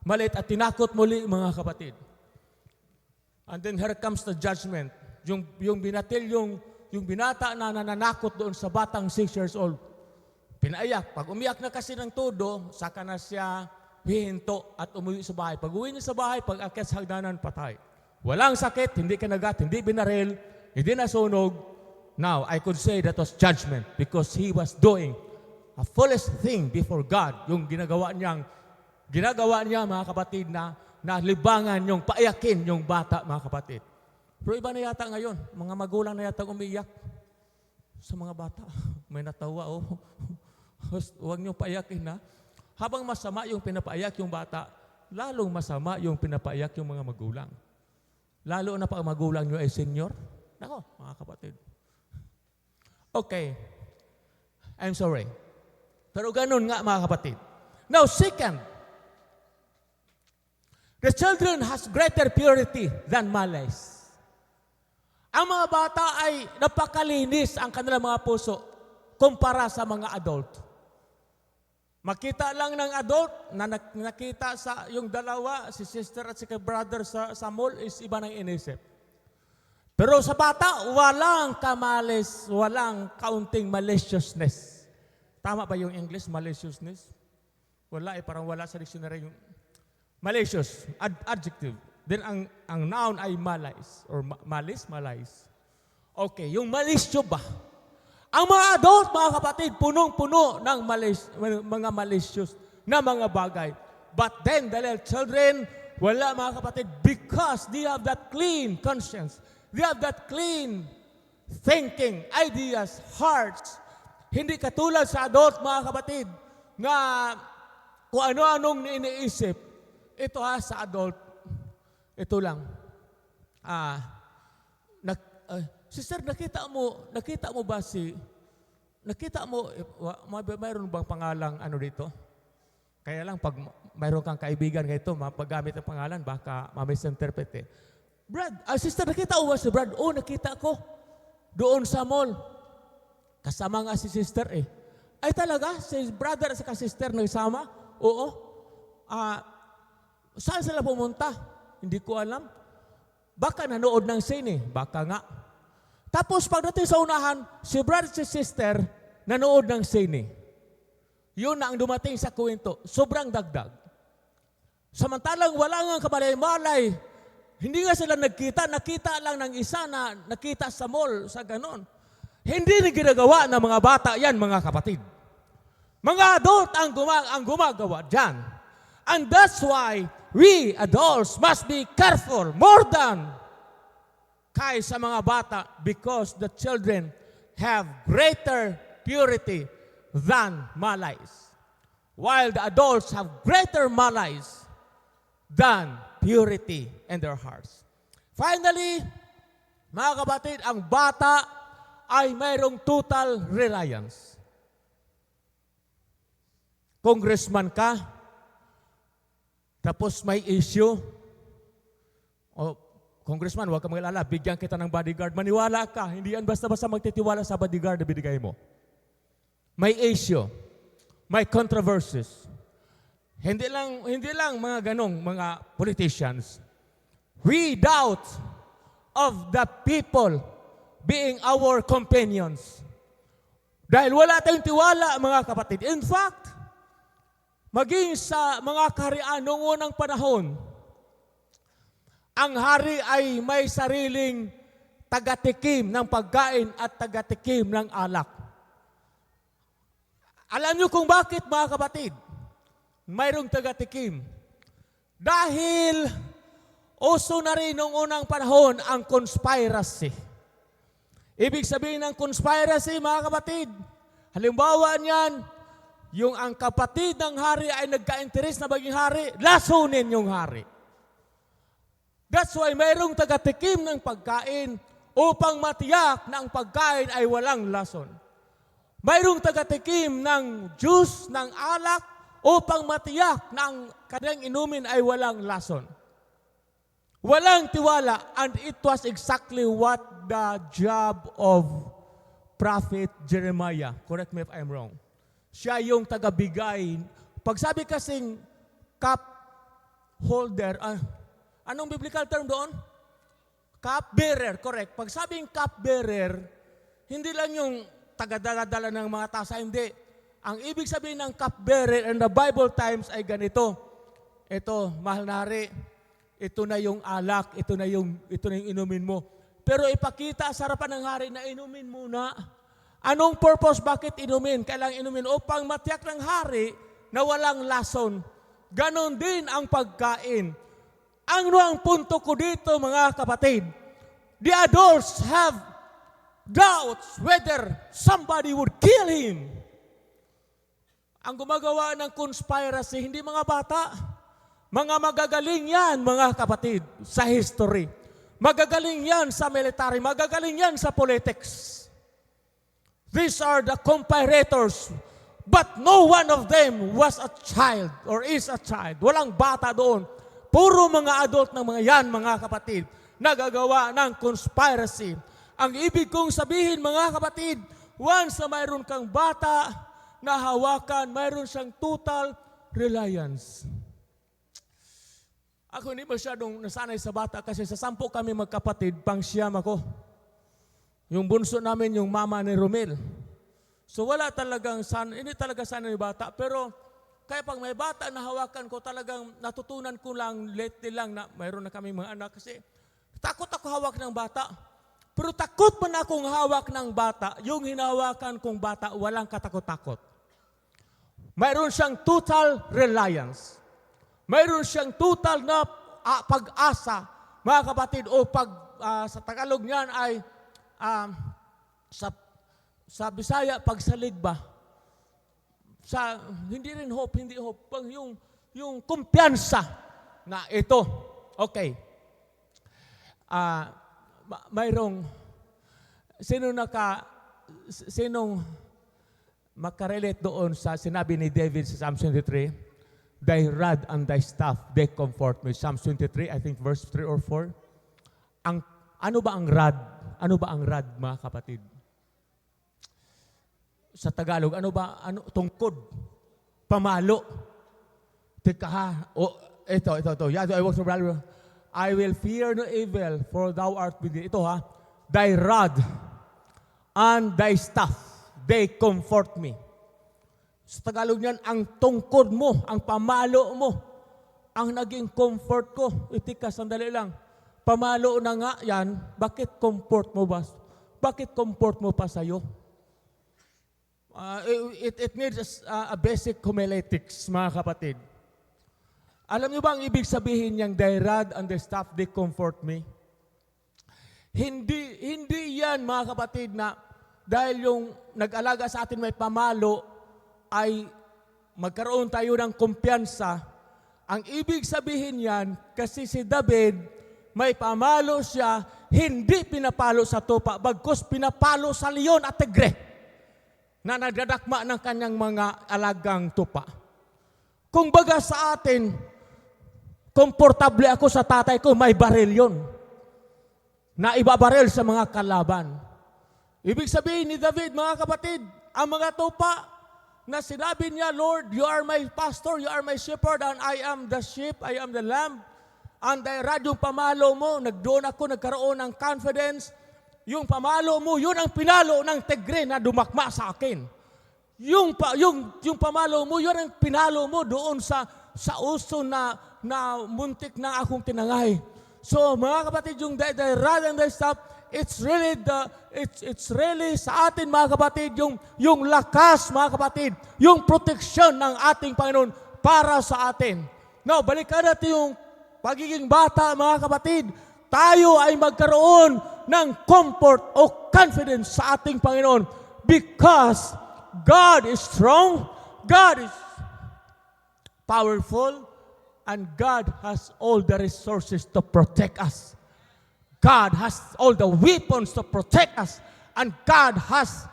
Speaker 10: maliit at tinakot muli mga kapatid. And then here comes the judgment. Yung binata na nananakot doon sa batang 6 years old, pinaiyak. Pag umiyak na kasi ng todo, saka na siya hihinto at umuwi sa bahay. Pag uwi niya sa bahay, pag akyat sa hagdanan, patay. Walang sakit, hindi kinagat, hindi binaril, hindi nasunog. Now, I could say that was judgment because he was doing a foolish thing before God. Yung ginagawa niya mga kapatid na libangan yung paiyakin yung bata mga kapatid. Pero iba na yata ngayon, mga magulang na yata umiiyak sa mga bata. May natawa, huwag niyo paiyakin na. Habang masama yung pinapaiyak yung bata, lalong masama yung pinapaiyak yung mga magulang. Lalo na pag magulang niyo ay senior. Nako, mga kapatid. Okay. I'm sorry. Pero ganun nga mga kapatid. Now, second, the children has greater purity than malice. Ang mga bata ay napakalinis ang kanilang mga puso kumpara sa mga adult. Makita lang ng adult na nakita sa yung dalawa, si sister at si brother sa mall is iba ng inisip. Pero sa bata, walang kamalis, walang kaunting maliciousness. Tama ba yung English, maliciousness? Wala parang wala sa dictionary yung malicious, adjective. Then ang noun ay malice or malice. Okay, yung malisyo ba? Ang mga adult, mga kapatid, punong-puno ng mga malicious na mga bagay. But then the little children, wala mga kapatid, because they have that clean conscience. They have that clean thinking, ideas, hearts. Hindi katulad sa adult, mga kapatid, na kung ano-anong iniisip. Ito sa adult, ito lang. Sister, nakita mo ba mayroon bang pangalang dito? Kaya lang, pag mayroon kang kaibigan ganito, mapaggamit ang pangalan, baka ma-misinterpret Brad, sister, nakita mo ba si Brad? Nakita ko. Doon sa mall. Kasama nga si sister Ay talaga? Si brother at si sister nagsama? Oo. Saan sila pumunta? Hindi ko alam. Baka nanood ng sine. Baka nga. Tapos pagdating sa unahan, si brother at si sister nanood ng sine. Yun na ang dumating sa kwento. Sobrang dagdag. Samantalang wala nga kamalay-malay, hindi nga sila nakita lang ng isa na nakita sa mall, sa ganon. Hindi rin ginagawa ng mga bata yan, mga kapatid. Mga adult ang gumagawa dyan. And that's why we adults must be careful more than kaysa mga bata because the children have greater purity than malice. While the adults have greater malice than purity in their hearts. Finally, mga kapatid, ang bata ay mayroong total reliance. Congressman ka, tapos may issue, o congressman, huwag ka mag-alala, bigyan kita ng bodyguard. Maniwala ka, hindi yan basta-basta magtitiwala sa bodyguard na binigay mo. May issue, may controversies. Hindi lang mga ganong mga politicians. We doubt of the people being our companions. Dahil wala tayong tiwala, mga kapatid. In fact, maging sa mga kaharian noong unang panahon, ang hari ay may sariling tagatikim ng pagkain at tagatikim ng alak. Alam niyo kung bakit, mga kapatid? Mayroong tagatikim. Dahil uso na rin noong unang panahon ang conspiracy. Ibig sabihin ng conspiracy, mga kapatid, halimbawa niyan, yung ang kapatid ng hari ay nagka-interes na maging hari, lasunin yung hari. That's why mayroong tagatikim ng pagkain upang matiyak na ang pagkain ay walang lason. Mayroong tagatikim ng juice, ng alak, upang matiyak na ang kanyang inumin ay walang lason. Walang tiwala, and it was exactly what the job of Prophet Jeremiah. Correct me if I'm wrong. Siya yung tagabigay. Pag sabi kasing cup holder, anong biblical term doon? Cup bearer, correct. Pag sabing cup bearer, hindi lang yung tagadala-dala ng mga tasa, hindi. Ang ibig sabihin ng cupbearer in the Bible times ay ganito. Ito, mahal na hari, ito na yung alak, ito na yung inumin mo. Pero ipakita sa harapan ng hari na inumin muna. Anong purpose? Bakit inumin? Kailangan inumin upang matiyak ng hari na walang lason. Ganon din ang pagkain. Ano ang punto ko dito, mga kapatid? The adults have doubts whether somebody would kill him. Ang gumagawa ng conspiracy, hindi mga bata. Mga magagaling yan, mga kapatid, sa history. Magagaling yan sa military. Magagaling yan sa politics. These are the conspirators. But no one of them was a child or is a child. Walang bata doon. Puro mga adult ng mga yan, mga kapatid, nagagawa ng conspiracy. Ang ibig kong sabihin, mga kapatid, once na mayroon kang bata na hawakan, mayroon siyang total reliance. Ako hindi masyadong nasanay sa bata kasi sa 10 kami magkapatid, pang-siyam ako. Yung bunso namin, yung mama ni Romel. So wala talagang, hindi talaga sanay yung bata. Pero kaya pag may bata na hawakan ko, talagang natutunan ko lang, lately lang na mayroon na kami mga anak. Kasi takot ako hawak ng bata. Pero takot man akong hawak ng bata, yung hinawakan kong bata, walang katakot-takot. Mayroon siyang total reliance. Mayroon siyang total na pag-asa, mga kapatid, o sa Tagalog niyan ay sa Bisaya, pagsalig ba? Hindi rin hope, yung kumpiyansa na ito. Okay. Mayroong, sinong makarelate doon sa sinabi ni David sa Psalm 23, thy rod and thy staff, they comfort me. Psalm 23, I think verse 3 or 4. Ano ba ang rod? Ano ba ang rod, mga kapatid? Sa Tagalog, tungkod, pamalo. Teka ha, ito. I will fear no evil, for thou art with me. Ito ha, thy rod and thy staff, they comfort me. Sa Tagalog niyan, ang tungkod mo, ang pamalo mo, ang naging comfort ko. Itika, sandali lang. Pamalo na nga yan, bakit comfort mo ba? Bakit comfort mo pa sa'yo? It needs a basic homiletics, mga kapatid. Alam niyo ba ang ibig sabihin niyang thy rod and thy staff, they comfort me? Hindi yan, mga kapatid, na dahil yung nag-alaga sa atin may pamalo, ay magkaroon tayo ng kumpiyansa. Ang ibig sabihin yan, kasi si David, may pamalo siya, hindi pinapalo sa tupa, bagkus pinapalo sa leon at tigre na nagdadakma ng kanyang mga alagang tupa. Kung baga sa atin, komportable ako sa tatay ko, may baril yon na ibabaril sa mga kalaban. Ibig sabihin ni David, mga kapatid, ang mga tupa na sinabi niya, Lord, you are my pastor, you are my shepherd, and I am the sheep, I am the lamb. And dahil yung pamalo mo, nagdoon ako, nagkaroon ng confidence. Yung pamalo mo, yun ang pinalo ng tigre na dumakma sa akin. Yung pamalo mo, yun ang pinalo mo doon sa uso na muntik na akong tinangay. So, mga kapatid, yung the rod and the staff, it's really sa atin, mga kapatid, yung lakas, mga kapatid, yung proteksyon ng ating Panginoon para sa atin. Now, balikan natin yung pagiging bata, mga kapatid. Tayo ay magkaroon ng comfort o confidence sa ating Panginoon because God is strong, God is powerful, and God has all the resources to protect us. God has all the weapons to protect us, and God has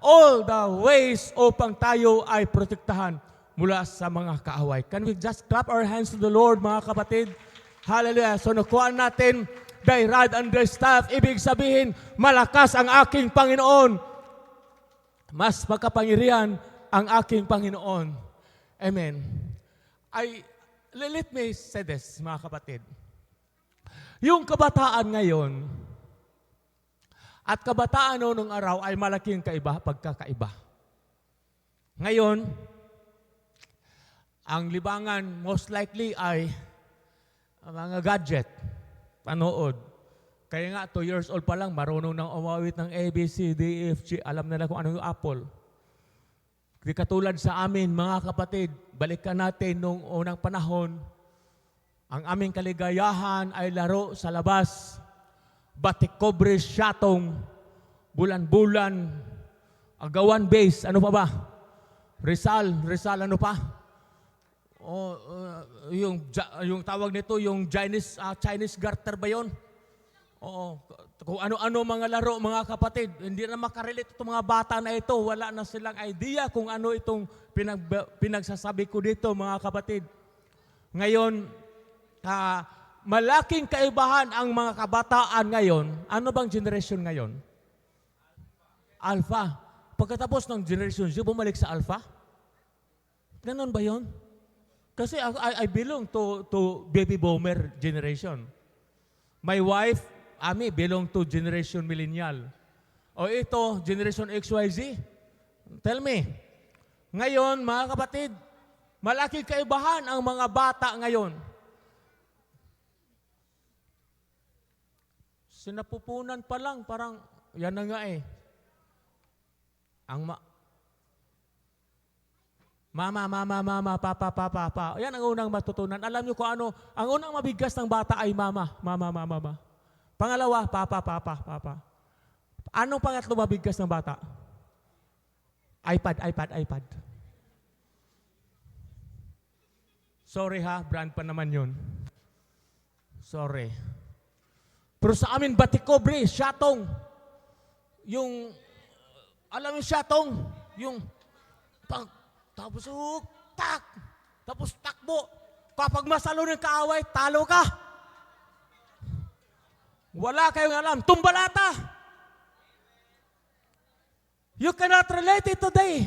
Speaker 10: all the ways upang tayo ay protektahan mula sa mga kaaway. Can we just clap our hands to the Lord, mga kapatid? Hallelujah. So nakuha natin, thy rod and thy staff, ibig sabihin, malakas ang aking Panginoon. Mas makapangyarihan ang aking Panginoon. Amen. Let me say this, mga kapatid. Yung kabataan ngayon at kabataan noong araw ay malaking pagkakaiba. Ngayon, ang libangan most likely ay mga gadget, panood. Kaya nga, 2 years old pa lang, marunong nang umawit ng A, B, C, D, E, F, G. Alam nila kung ano yung Apple. Di katulad sa amin, mga kapatid, balikan natin nung unang panahon, ang aming kaligayahan ay laro sa labas, batik kobre, syatong, bulan-bulan, agawan base, ano pa ba? Rizal, ano pa? Yung tawag nito, yung Chinese garter ba yun? Oo. Kung ano-ano mga laro, mga kapatid, hindi na makarelate itong mga bata na ito. Wala na silang idea kung ano itong pinagsasabi ko dito, mga kapatid. Ngayon, malaking kaibahan ang mga kabataan ngayon. Ano bang generation ngayon? Alpha. Pagkatapos ng generation Z, bumalik sa Alpha? Ganon ba yun? Kasi I belong to baby boomer generation. My wife, Ami, belong to generation millennial. O ito, generation XYZ. Tell me. Ngayon, mga kapatid, malaking kaibahan ang mga bata ngayon. Sinapupunan pa lang, parang, yan na nga eh. Mama, papa. Yan ang unang matutunan. Alam niyo kung ano, ang unang mabigas ng bata ay mama. Pangalawa, papa. Anong pangatlo mabigas ng bata? iPad. Sorry ha, brand pa naman yun. Sorry. Pero sa amin, batikobre, syatong. Alam mo syatong? Tapos tapos takbo. Kapag masalo ng kaaway, talo ka. Wala kayong alam. Tumbalata. You cannot relate it today.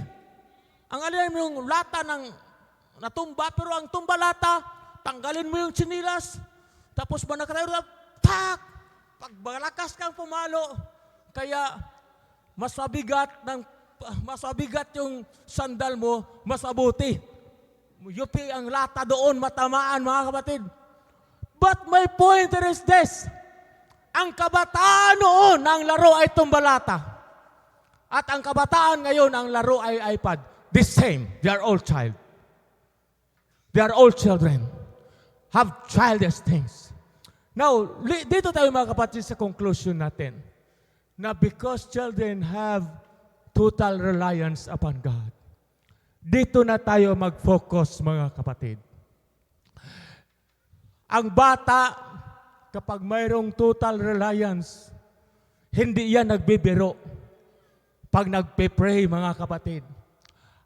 Speaker 10: Ang alam mo yung lata ng natumba, pero ang tumbalata, tanggalin mo yung chinilas, tapos manakatayo, tak! Pag malakas kang pumalo, kaya mas mabigat ng mas mabigat yung sandal mo, mas mabuti. Yupi ang lata doon, matamaan mga kapatid. But my point is this, ang kabataan noon, ang laro ay tumbalata. At ang kabataan ngayon, ang laro ay iPad. The same, they are all child. They are all children. Have childish things. Now, dito tayo mga kapatid sa conclusion natin. Na because children have total reliance upon God. Dito na tayo mag-focus mga kapatid. Ang bata, kapag mayroong total reliance, hindi yan nagbibiro pag nagpe-pray mga kapatid.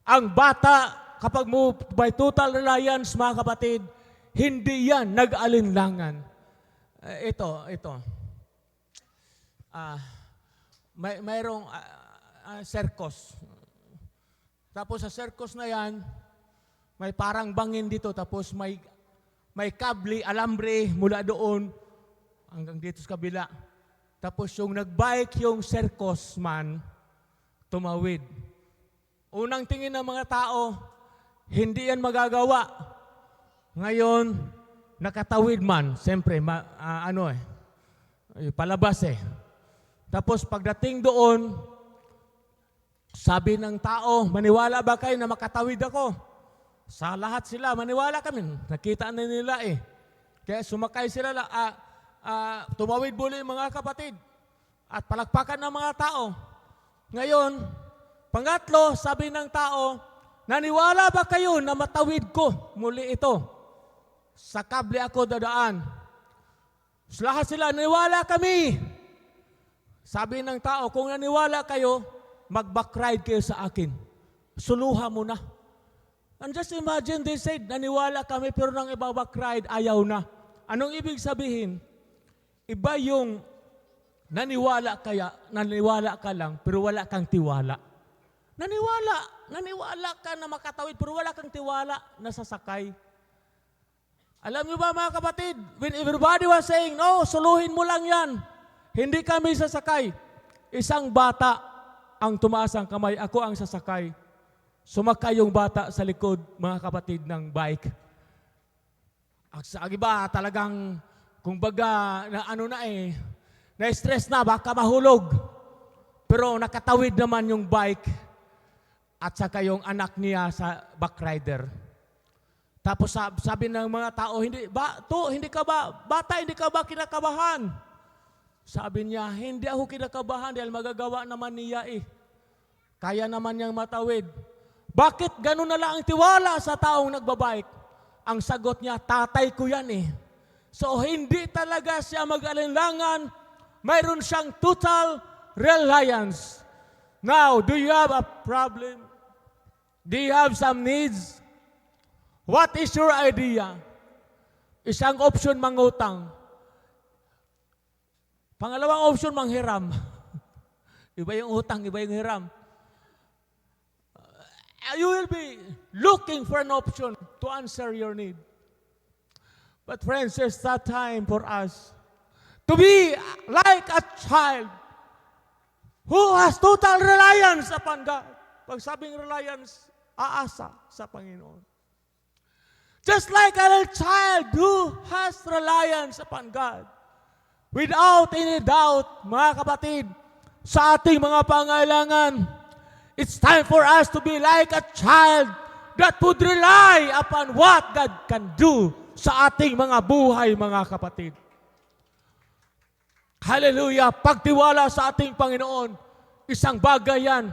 Speaker 10: Ang bata, kapag may total reliance mga kapatid, hindi yan nag-alinlangan. Ito. Mayroong circus. Tapos sa circus na yan, may parang bangin dito, tapos may kable, alambre mula doon hanggang dito sa kabila. Tapos yung nagbike yung circus man, tumawid. Unang tingin ng mga tao, hindi yan magagawa. Ngayon, nakatawid man, siyempre, palabas eh. Tapos pagdating doon, sabi ng tao, maniwala ba kayo na makatawid ako? Sa lahat sila, maniwala kami. Nakita na nila eh. Kaya sumakay sila, tumawid muli mga kapatid. At palakpakan ng mga tao. Ngayon, pangatlo, sabi ng tao, naniwala ba kayo na matawid ko muli ito? Sa kable ako dadaan. Sa lahat sila, naniwala kami. Sabi ng tao, kung naniwala kayo, mag-backride kayo sa akin. Suluha mo na. And just imagine, they said, naniwala kami, pero nang iba-backride, ayaw na. Anong ibig sabihin? Iba yung naniwala ka lang, pero wala kang tiwala. Naniwala ka na makatawid, pero wala kang tiwala na sasakay. Alam niyo ba mga kapatid, when everybody was saying, no, suluhin mo lang yan, hindi kami sasakay. Isang bata ang tumaas ang kamay, ako ang sasakay. Sumakay yung bata sa likod, mga kapatid, ng bike. Sa iba, talagang, kumbaga, na-stress na, baka mahulog. Pero nakatawid naman yung bike at saka yung anak niya sa backrider. Tapos sabi ng mga tao, hindi ka ba kinakabahan? Sabi niya, hindi ako kinakabahan dahil magagawa naman niya eh. Kaya naman niyang matawid. Bakit ganun na lang ang tiwala sa taong nagbabike? Ang sagot niya, tatay ko yan eh. So hindi talaga siya mag-alinlangan, mayroon siyang total reliance. Now, do you have a problem? Do you have some needs? What is your idea? Isang option, mangutang. Pangalawang option, manghiram. Iba yung utang, iba yung hiram. You will be looking for an option to answer your need. But friends, there's that time for us to be like a child who has total reliance upon God. Pag sabing reliance, aasa sa Panginoon. Just like a little child who has reliance upon God. Without any doubt, mga kapatid, sa ating mga pangailangan, it's time for us to be like a child that would rely upon what God can do sa ating mga buhay, mga kapatid. Hallelujah! Pagtiwala sa ating Panginoon, isang bagay yan.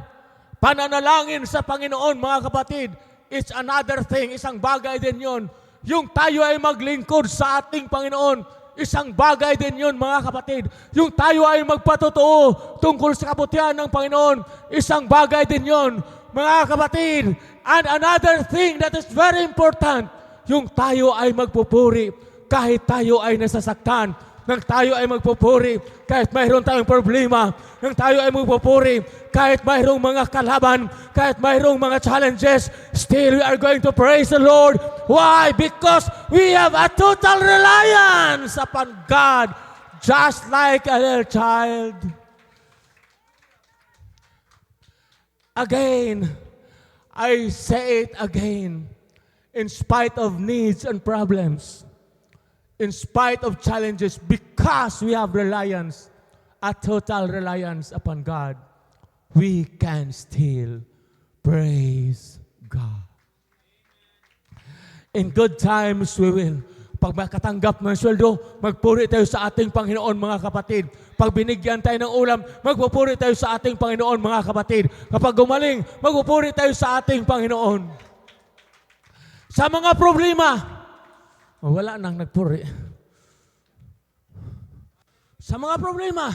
Speaker 10: Pananalangin sa Panginoon, mga kapatid, it's another thing. Isang bagay din yon. Yung tayo ay maglingkod sa ating Panginoon, isang bagay din yun, mga kapatid. Yung tayo ay magpatotoo tungkol sa kabutihan ng Panginoon, isang bagay din yun, mga kapatid. And another thing that is very important, yung tayo ay magpupuri kahit tayo ay nasasaktan. Nang tayo ay magpupuri kahit mayroon tayong problema. Nang tayo ay magpupuri kahit mayroong mga kalaban, kahit mayroong mga challenges, still we are going to praise the Lord. Why? Because we have a total reliance upon God, just like a little child. again. I say it again. In spite of needs and problems, in spite of challenges, because we have reliance, a total reliance upon God, we can still praise God. In good times, we will. Pag makatanggap ng sweldo, magpuri tayo sa ating Panginoon, mga kapatid. Pag binigyan tayo ng ulam, magpupuri tayo sa ating Panginoon, mga kapatid. Kapag gumaling, magpupuri tayo sa ating Panginoon. Sa mga problema, wala nang nagpuri. Sa mga problema,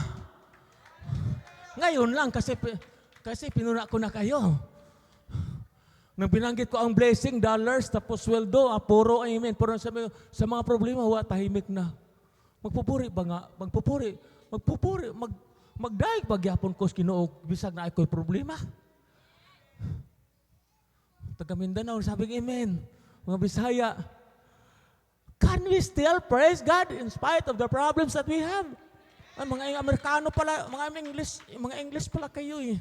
Speaker 10: ngayon lang kasi pinuna ko na kayo. Nang binanggit ko ang blessing, dollars, tapos sweldo, puro amen. Pero sa mga problema, tahimik na. Magpupuri ba nga? Magpupuri. Magdaig pagyapon ko Ginoo, bisag na ako'y problema. Taga Mindanao, sabing amen. Mga Bisaya, can we still praise God in spite of the problems that we have? Ay, mga Amerikano pala, mga English pala kayo eh.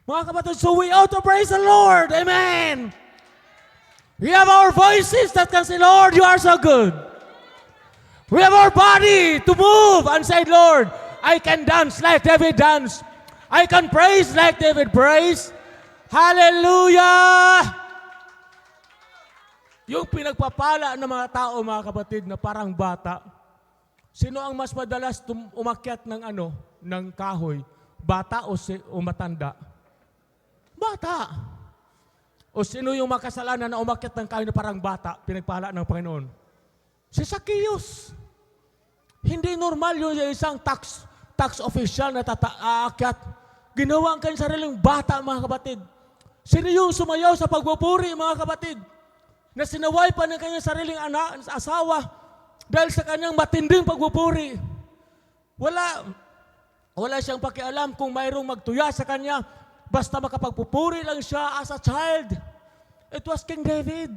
Speaker 10: Mga kapatid, so we ought to praise the Lord. Amen. We have our voices that can say, Lord, you are so good. We have our body to move and say, Lord, I can dance like David danced. I can praise like David praised. Hallelujah! Yung pinagpapala ng mga tao, mga kapatid, na parang bata, sino ang mas madalas umakyat ng kahoy? Bata o matanda? Bata. O sino yung makasalanan na umakyat ng kahoy na parang bata, pinagpala ng Panginoon? Si Zacchaeus. Hindi normal yung isang tax official na aakyat. Ginawa ang kanyang sariling bata, mga kapatid. Sino yung sumayaw sa pagpupuri, mga kapatid? Na sinaway pa ng kanyang sariling asawa dahil sa kanyang matinding pagpupuri. Wala siyang pakialam kung mayroong magtuya sa kanya, basta makapagpupuri lang siya as a child. It was King David.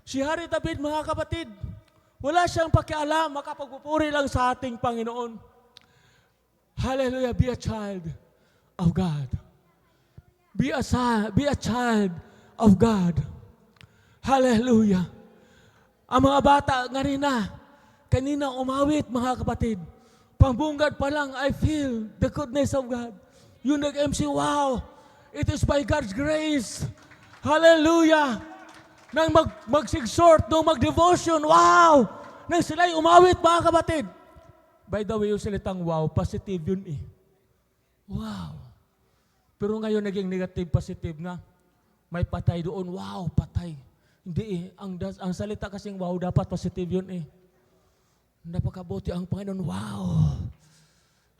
Speaker 10: Si Hari David, mga kapatid, wala siyang pakialam, makapagpupuri lang sa ating Panginoon. Hallelujah, be a child of God. Be a child of God. Hallelujah. Ang mga bata kanina umawit, mga kapatid. Pambungad pa lang, I feel the goodness of God. Yung nag-MC, wow, it is by God's grace. Hallelujah. Nang mag-sigsort, nung mag-devotion, wow. Nang sila'y umawit, mga kapatid. By the way, yung salitang wow, positive yun eh. Wow. Pero ngayon naging negative, positive na. May patay doon, wow, patay. Hindi eh. Ang salita kasing wow, dapat positive yun eh. Napakabuti ang Panginoon. Wow!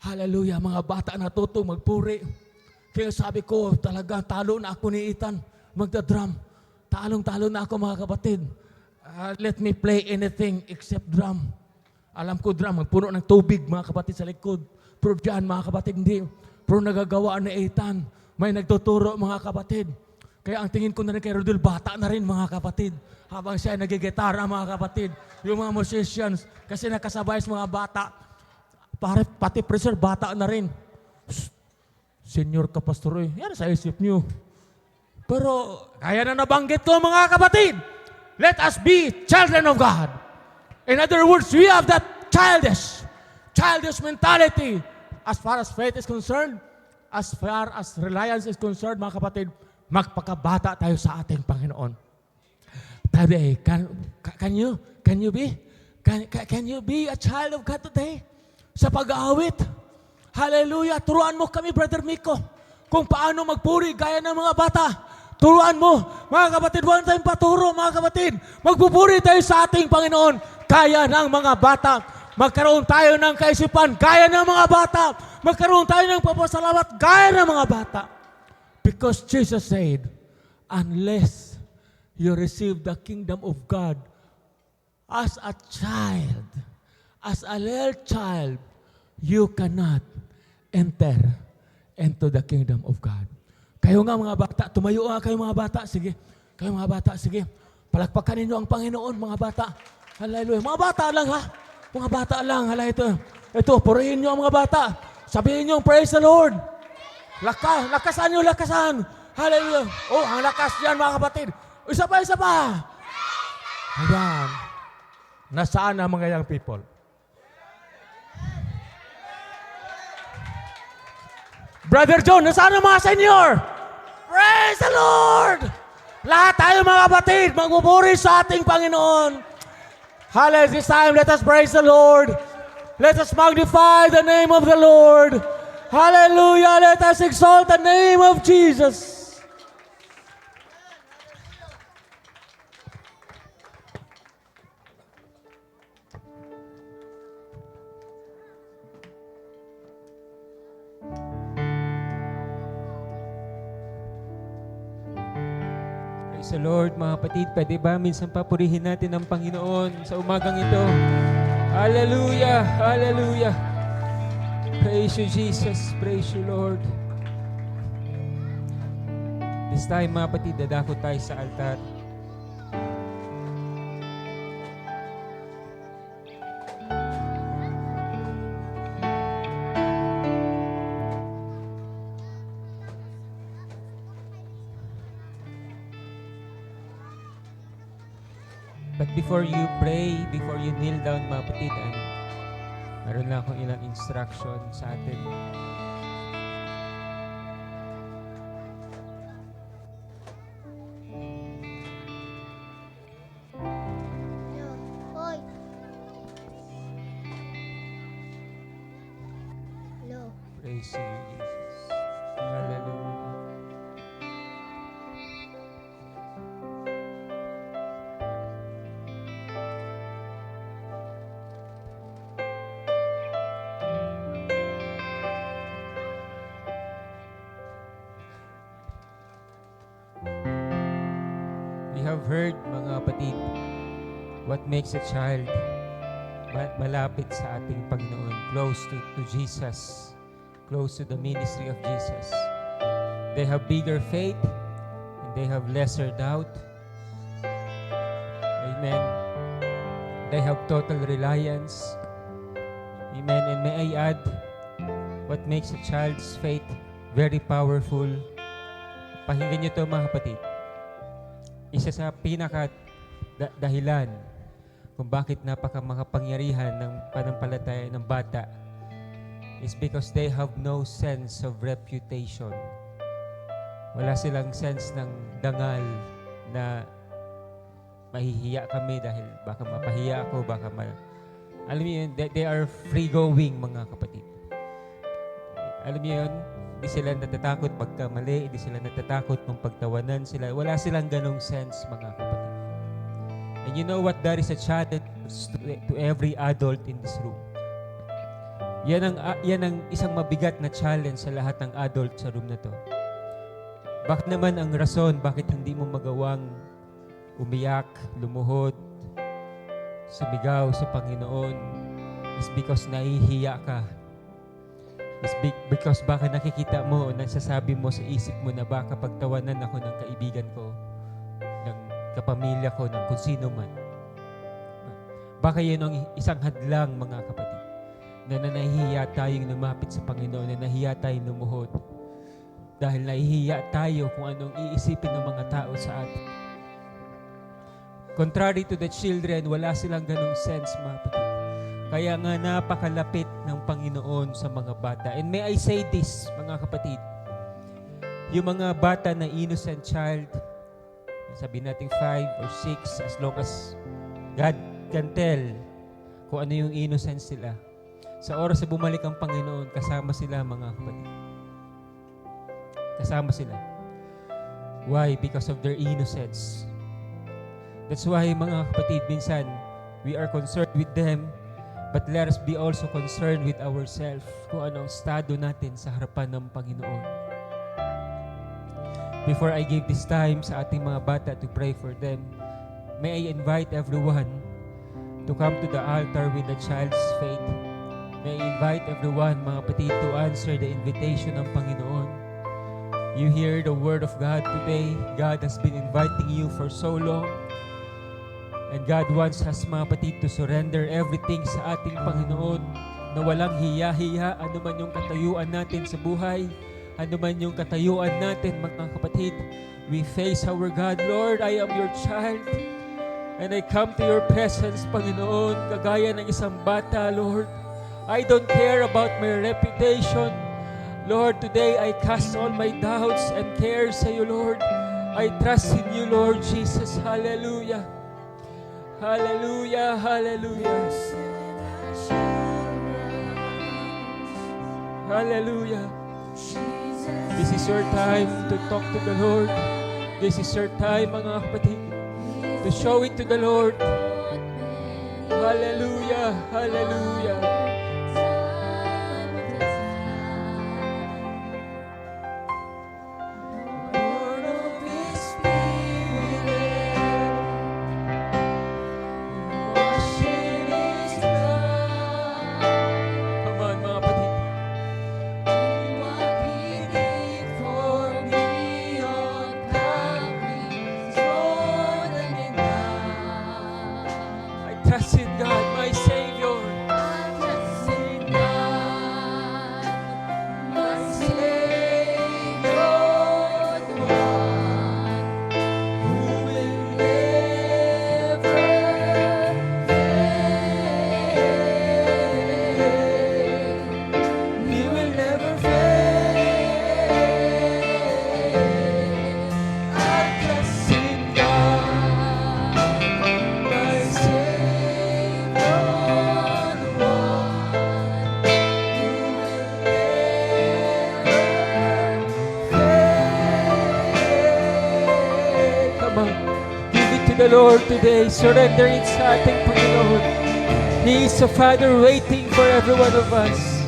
Speaker 10: Hallelujah! Mga bata natutong magpuri. Kaya sabi ko, talaga talo na ako ni Ethan. Magda-drum. Talong-talo na ako, mga kapatid. Let me play anything except drum. Alam ko drum, magpuno ng tubig, mga kapatid, sa likod. Pero dyan, mga kapatid, hindi. Pero nagagawa ni Ethan. May nagtuturo, mga kapatid. Kaya ang tingin ko na rin kay Rodel, bata na rin, mga kapatid. Habang siya nagigitara, mga kapatid. Yung mga musicians, kasi nakasabay sa mga bata. Pati preacher, bata na rin. Senior ka, pastor, yan sa isip niyo. Pero, kaya na nabanggit ko, mga kapatid. Let us be children of God. In other words, we have that childish mentality. As far as faith is concerned, as far as reliance is concerned, mga kapatid, magpakabata tayo sa ating Panginoon. Today, can you be a child of God today? Sa pag-aawit. Hallelujah. Turuan mo kami, Brother Miko, kung paano magpuri gaya ng mga bata. Turuan mo, mga kapatid, huwag tayong paturo, mga kapatid. Magpupuri tayo sa ating Panginoon, kaya ng mga bata. Magkaroon tayo ng kaisipan, gaya ng mga bata. Magkaroon tayo ng papasalamat, gaya ng mga bata. Because Jesus said, unless you receive the kingdom of God as a child, as a little child, you cannot enter into the kingdom of God. Kayo nga mga bata, tumayo nga kayo mga bata, sige. Kayo mga bata, sige. Palakpakan ninyo ang Panginoon, mga bata. Hallelujah. Mga bata lang ha. Mga bata lang. Hala ito. Ito, purihin nyo ang mga bata. Sabihin nyo, praise the Lord. Lakasan nyo, lakasan. Hallelujah. Oh, ang lakas yan mga kapatid. Isa pa, isa pa. Ayan. Nasaan ang mga young people? Brother John, nasaan ang mga senior? Praise the Lord! Lahat tayo mga kapatid, magpupuri sa ating Panginoon. Hallelujah. This time, let us praise the Lord. Let us magnify the name of the Lord. Hallelujah. Let us exalt the name of Jesus.
Speaker 8: Praise the Lord, mga kapatid. Pwede ba minsan papurihin natin ang Panginoon sa umagang ito? Hallelujah! Hallelujah! Praise you, Jesus. Praise you, Lord. This time, mga kapatid, dadako tayo sa altar. But before you pray, before you kneel down, mga kapatid, meron lang akong ilang instruction sa atin.
Speaker 3: Hoy. No.
Speaker 8: Praise you, Jesus. Hallelujah. We have heard, mga kapatid, what makes a child malapit sa ating Panginoon, close to Jesus, close to the ministry of Jesus. They have bigger faith and they have lesser doubt. Amen. They have total reliance. Amen. And may I add, what makes a child's faith very powerful? Pakinggan niyo ito, mga kapatid. Isa sa dahilan kung bakit makapangyarihan ng panampalataya ng bata is because they have no sense of reputation. Wala silang sense ng dangal na mahihiya kami dahil baka mapahiya ako, alam niyo yun, they are free-going, mga kapatid. Alam niyo yun, hindi sila natatakot pagkamali, hindi sila natatakot nung pagtawanan sila. Wala silang ganong sense, mga kapatid. And you know what? That is a challenge to every adult in this room. Yan ang isang mabigat na challenge sa lahat ng adult sa room na to. Bakit naman ang rason, bakit hindi mo magawang umiyak, lumuhod, sumigaw sa Panginoon is because nahihiya ka. It's because baka nakikita mo o nasasabi mo sa isip mo na baka pagtawanan ako ng kaibigan ko, ng kapamilya ko, ng kung sino man. Baka yun ang isang hadlang, mga kapatid, na nahihiya tayong lumapit sa Panginoon, na nahihiya tayong lumuhod. Dahil nahihiya tayo kung anong iisipin ng mga tao sa atin. Contrary to the children, wala silang ganong sense, mga kapatid. Kaya nga napakalapit ng Panginoon sa mga bata. And may I say this, mga kapatid, yung mga bata na innocent child, sabi natin 5 or 6, as long as God can tell kung ano yung innocence sila. Sa oras na bumalik ang Panginoon, kasama sila, mga kapatid. Kasama sila. Why? Because of their innocence. That's why, mga kapatid, minsan, we are concerned with them, but let us be also concerned with ourselves kung anong estado natin sa harapan ng Panginoon. Before I give this time sa ating mga bata to pray for them, may I invite everyone to come to the altar with a child's faith. May I invite everyone, mga kapatid, to answer the invitation ng Panginoon. You hear the word of God today. God has been inviting you for so long. And God wants us, mga kapatid, to surrender everything sa ating Panginoon na walang hiya-hiya, ano man yung katayuan natin sa buhay, Ano man yung katayuan natin, mga kapatid, we face our God. Lord, I am your child. And I come to your presence, Panginoon, kagaya ng isang bata, Lord. I don't care about my reputation. Lord, today I cast all my doubts and cares sa you, Lord. I trust in you, Lord Jesus. Hallelujah. Hallelujah, hallelujah. Hallelujah. This is your time to talk to the Lord. This is your time, mga kapatid, to show it to the Lord. Hallelujah, hallelujah. Come on, mga kapatid. I trust in God, my Savior. Come on, give it to the Lord today. Surrender it sa ating Panginoon. He is a Father waiting for every one of us.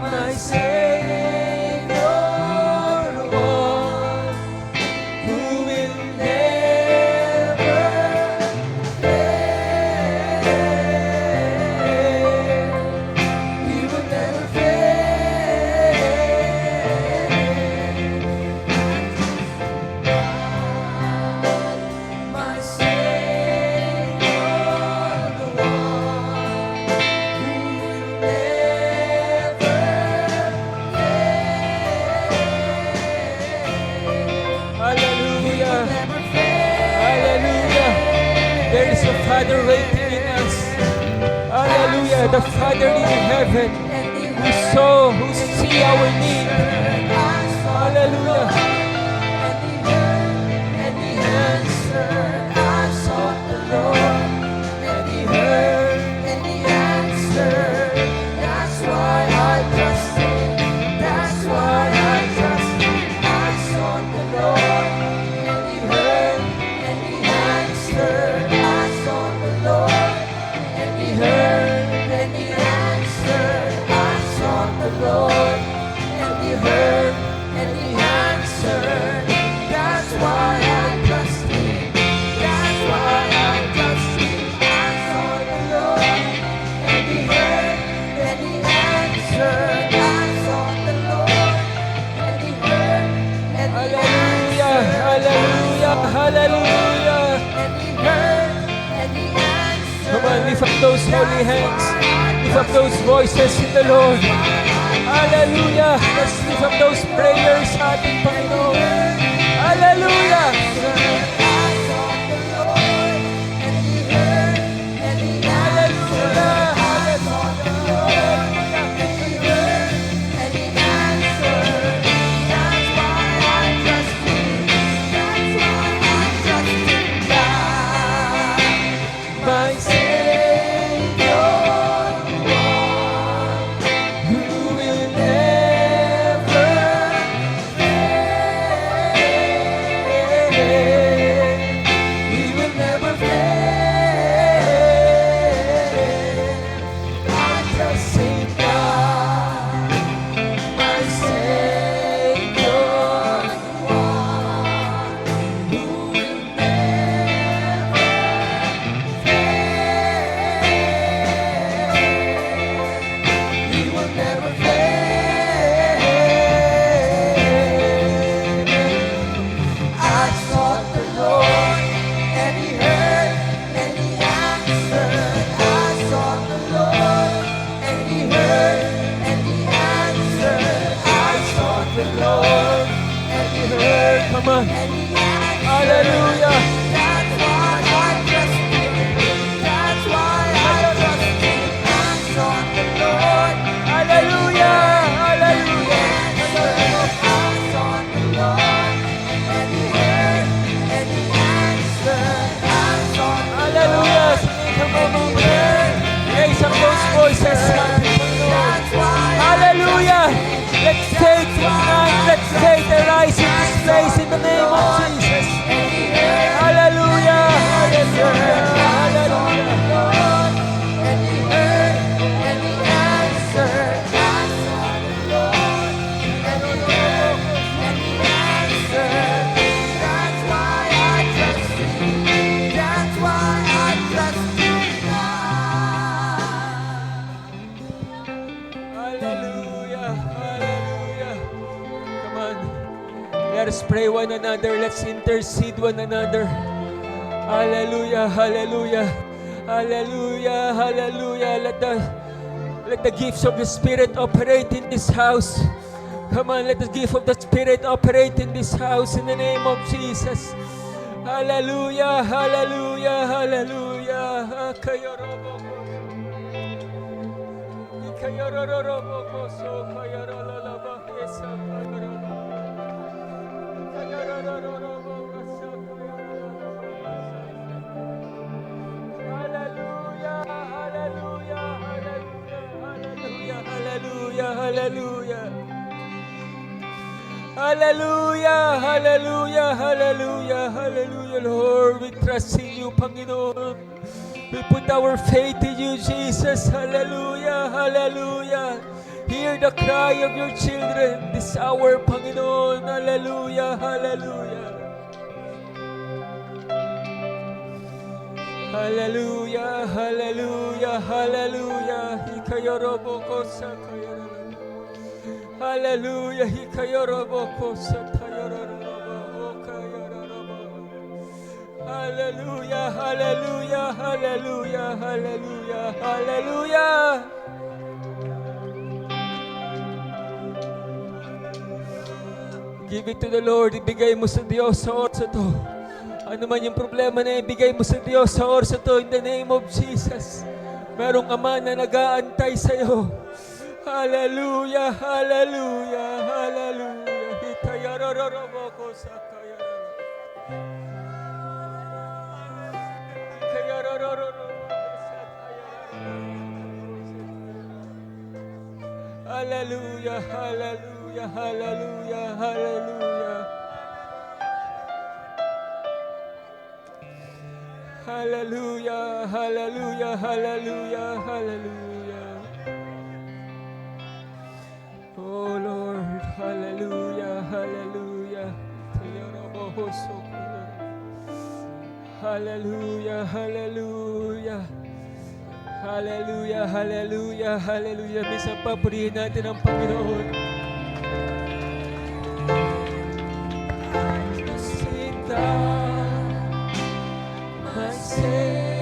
Speaker 8: My Savior, one who will never fail. He will never fail. My Savior, the one who will never fail. Hallelujah. Hallelujah. There is a Father waiting in us. Hallelujah. The Father in heaven who see our need. Hallelujah. And he answered, I sought the Lord, and he heard, and he answered. That's why I trust him. That's why I trust him. I sought the Lord, and he heard, and he answered. I sought the Lord, and he heard, and he answered. I sought the Lord, and he heard, and he answered. That's why I trust him. That's why I trust him. I sought the Lord, and he heard, and he answered. I sought the Lord, and he heard, and he answered. Hallelujah, hallelujah. And he heard, and he answered. Come on, lift up those holy hands. Lift up those voices in the Lord. Hallelujah. Let's lift up those prayers sa ating Panginoon. Hallelujah. My Savior, who will never fail. pray one another. Let's intercede one another. Hallelujah, hallelujah, hallelujah, hallelujah. Let the gifts of the Spirit operate in this house. Come on, let the gift of the Spirit operate in this house in the name of Jesus. Hallelujah, hallelujah, hallelujah. Hallelujah. Hallelujah, hallelujah, hallelujah, hallelujah, Lord. We trust in you, Panginoon. We put our faith in you, Jesus. Hallelujah, hallelujah. Hear the cry of your children this hour, Panginoon. Hallelujah, hallelujah. Hallelujah, hallelujah, hallelujah. Ikayorobo sakayara. Hallelujah, Hikayorobo Kosatayorobo Kayorobo. Hallelujah, hallelujah, hallelujah, hallelujah, hallelujah. Give it to the Lord. Ibigay mo sa Diyos sa oras na to. Ano man yung problema na ibigay mo sa Diyos sa oras na to, in the name of Jesus. Merong Ama na nag-aantay sa iyo. Hallelujah, hallelujah, hallelujah. Hitayarororoboko sakayara. Hallelujah, hallelujah, hallelujah, hallelujah. Hallelujah, hallelujah, hallelujah, hallelujah. Oh Lord, hallelujah, hallelujah. Hallelujah, hallelujah. Hallelujah, hallelujah, hallelujah. Minsan papurihin natin ang Panginoon. Sing down, my Savior.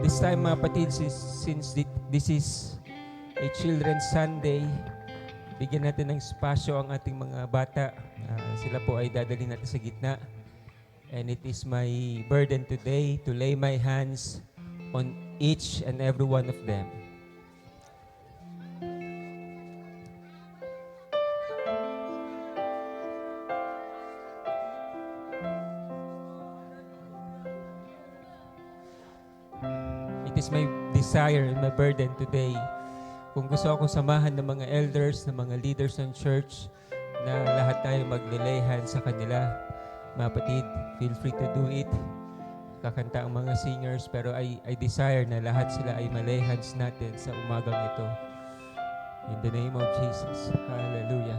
Speaker 8: This time, mga kapatid, since this is a Children's Sunday, bigyan natin ng espasyo ang ating mga bata. Sila po ay dadalhin natin sa gitna. And it is my burden today to lay my hands on each and every one of them. It is my desire and my burden today. Kung gusto akong samahan ng mga elders, ng mga leaders ng church, na lahat tayo maglilay hands sa kanila. Mga kapatid, feel free to do it. Kakanta ang mga singers, pero I desire na lahat sila ay malay hands natin sa umagang ito. In the name of Jesus. Hallelujah.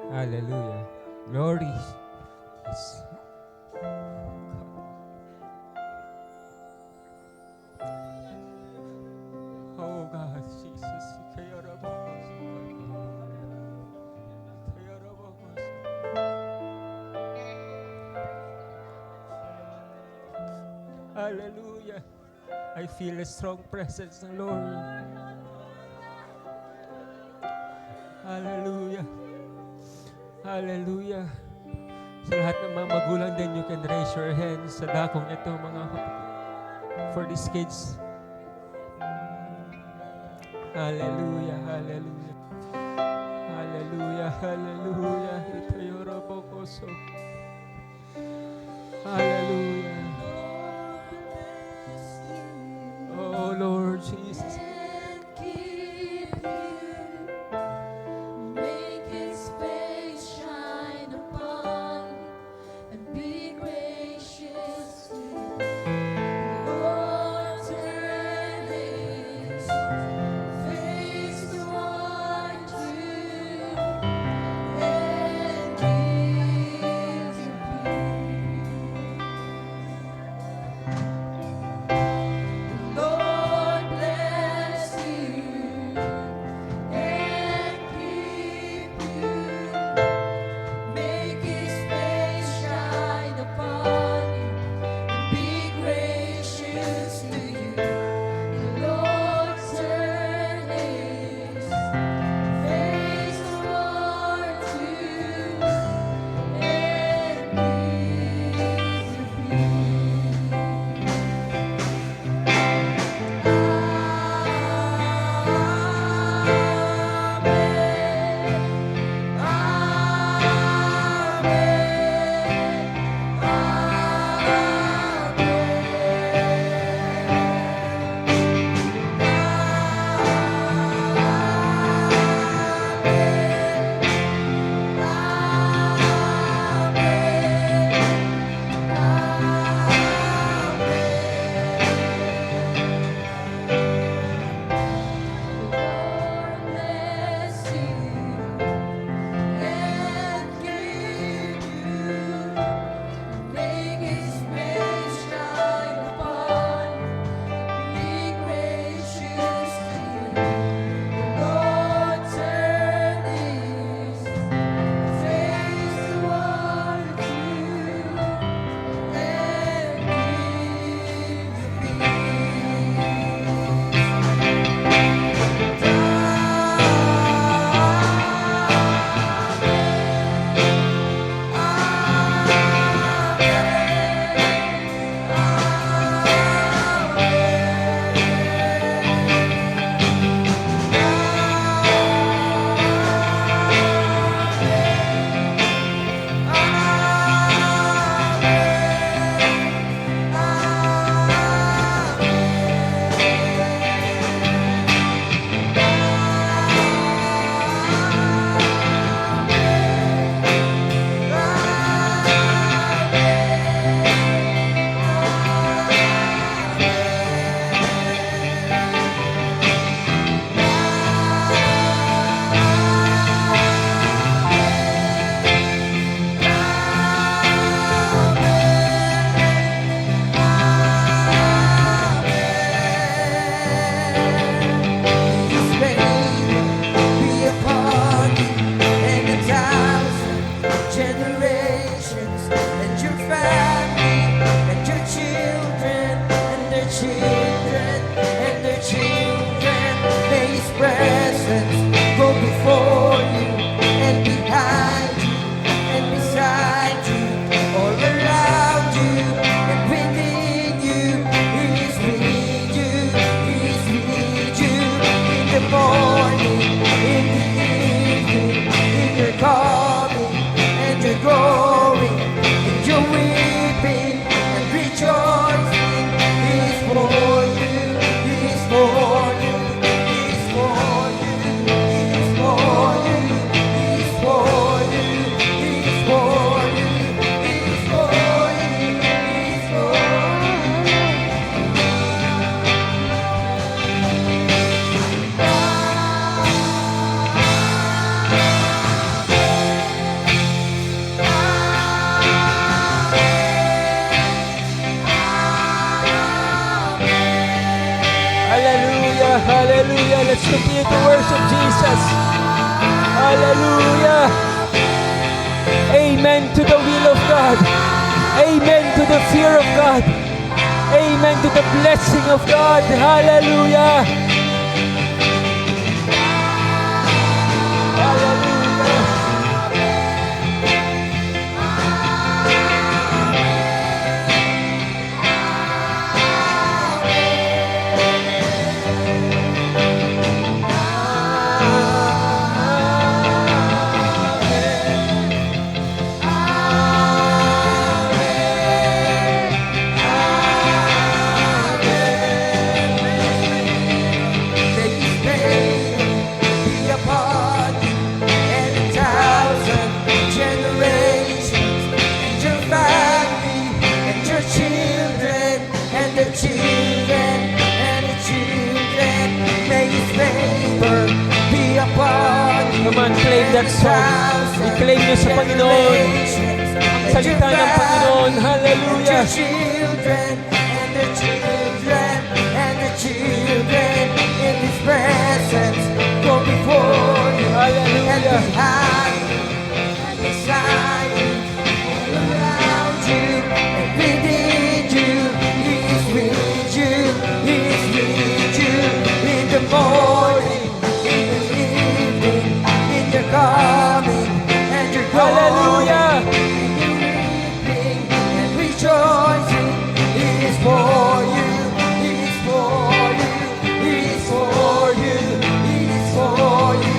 Speaker 8: Hallelujah. Glory. Yes. Oh God, Jesus. Hallelujah. I feel a strong presence ng Lord. Hallelujah. Hallelujah. Sa lahat ng mga magulang din, you can raise your hands sa dakong ito, mga kapatid. For these kids. Hallelujah, hallelujah. Hallelujah, hallelujah. Ito yung rabokoso. Hallelujah. Oh, Lord Jesus.
Speaker 2: Make His face shine upon you and be gracious to you. Lord, turn His face toward you and give you peace. Lord, bless you and keep you. Make His face shine upon you and be gracious to you. The Lord turn His face toward you and give you generations and your family and your children and their children and their children. May His presence go before you and behind you and beside you, all around you and within you. He's with you, He's with you in the morning, in the evening, in your coming and your going, and your weeping and rejoicing. He's for you, He's for you, He's for you, He's for you, He's for you, He's for you, He's for you, He's for
Speaker 8: Hallelujah, hallelujah. Let's continue to worship Jesus. Hallelujah. Amen to the will of God. Amen to the fear of God. Amen to the blessing of God. Hallelujah. Hallelujah.
Speaker 2: children, and the children. May His favor be upon you.
Speaker 8: Come on, claim that song. I-claim nyo sa Panginoon. Ang salita ng Panginoon. Hallelujah.
Speaker 2: And the children, and the children, and the children in His presence go before you.
Speaker 8: Hallelujah.
Speaker 2: And behind you, and beside you, all around you, and within you. He is with you, He is with you in the morning, in the evening, in your coming and your going.
Speaker 8: Hallelujah.
Speaker 2: And rejoicing, He is for you, He is for you, He is for you, He is for you,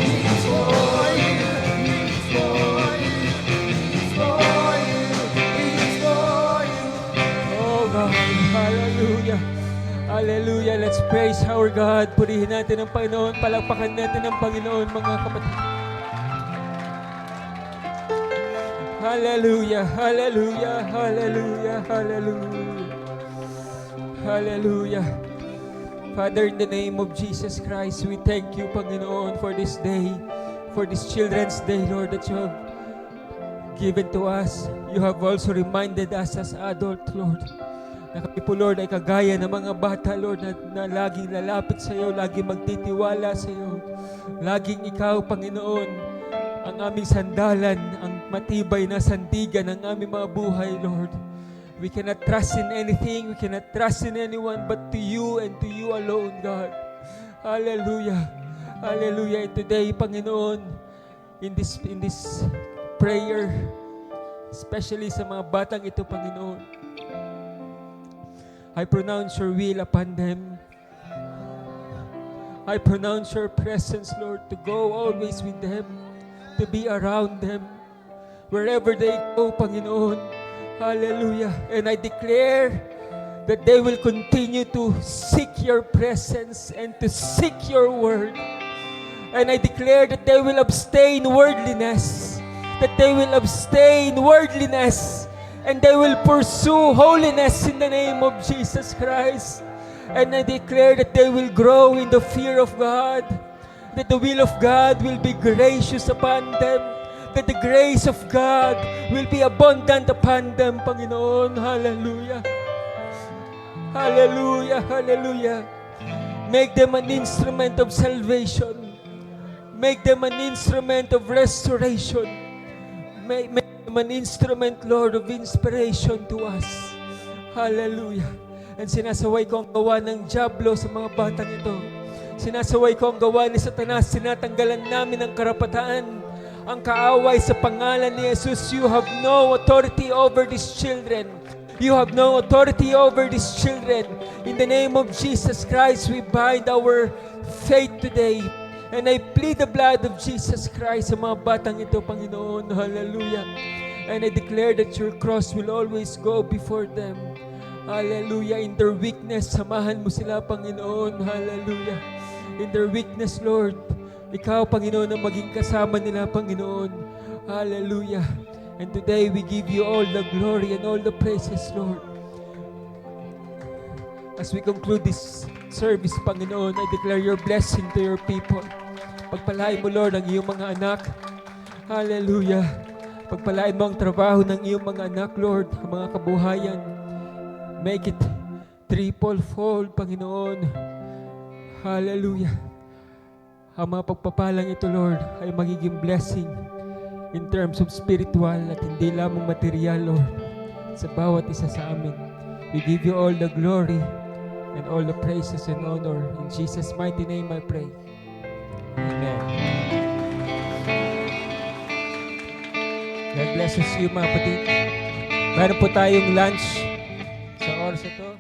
Speaker 2: He is for you, He is for you, He is for you, He is for you.
Speaker 8: Oh God, hallelujah. Hallelujah. Let's praise our God. Purihin natin ang Panginoon. Palakpakan natin ang Panginoon, mga kapatid. Hallelujah, hallelujah, hallelujah, hallelujah. Hallelujah. Father, in the name of Jesus Christ, we thank you, Panginoon, for this day, for this Children's Day, Lord, that you have given to us. You have also reminded us as adults, Lord, na kami po, Lord, ay kagaya ng mga bata, Lord, na laging lalapit sa iyo, laging magtitiwala sa iyo. Laging ikaw, Panginoon, ang aming sandalan, ang matibay na sandigan ng aming mga buhay, Lord. We cannot trust in anything, we cannot trust in anyone but to you and to you alone, God. Hallelujah. Hallelujah. And today, Panginoon, in this prayer, especially sa mga batang ito, Panginoon, I pronounce your will upon them. I pronounce your presence, Lord, to go always with them, to be around them, wherever they go, Panginoon. Hallelujah. And I declare that they will continue to seek your presence and to seek your word. And I declare that they will abstain worldliness, and they will pursue holiness in the name of Jesus Christ. And I declare that they will grow in the fear of God, that the will of God will be gracious upon them, that the grace of God will be abundant upon them, Panginoon. Hallelujah. Hallelujah. Hallelujah. Make them an instrument of salvation. Make them an instrument of restoration. Make them an instrument, Lord, of inspiration to us. Hallelujah. And sinasaway ko ang gawa ng dyablo sa mga batang ito. Sinasaway ko ang gawa ni Satanas. Sinatanggalan namin ang karapatan, ang kaaway sa pangalan ni Jesus. You have no authority over these children. You have no authority over these children. In the name of Jesus Christ, we bind our faith today. And I plead the blood of Jesus Christ sa mga batang ito, Panginoon. Hallelujah. And I declare that your cross will always go before them. Hallelujah. In their weakness, samahan mo sila, Panginoon. Hallelujah. In their weakness, Lord, ikaw, Panginoon, ang maging kasama nila, Panginoon. Hallelujah. And today, we give you all the glory and all the praises, Lord. As we conclude this service, Panginoon, I declare your blessing to your people. Pagpalain mo, Lord, ang iyong mga anak. Hallelujah. Pagpalain mo ang trabaho ng iyong mga anak, Lord, ang mga kabuhayan. Make it triple-fold, Panginoon. Hallelujah. Ang mga pagpapalang ito, Lord, ay magiging blessing in terms of spiritual at hindi lamang material, Lord, sa bawat isa sa amin. We give you all the glory and all the praises and honor. In Jesus' mighty name I pray. Amen. God bless you, mga kapatid. Meron po tayong lunch sa oras ito.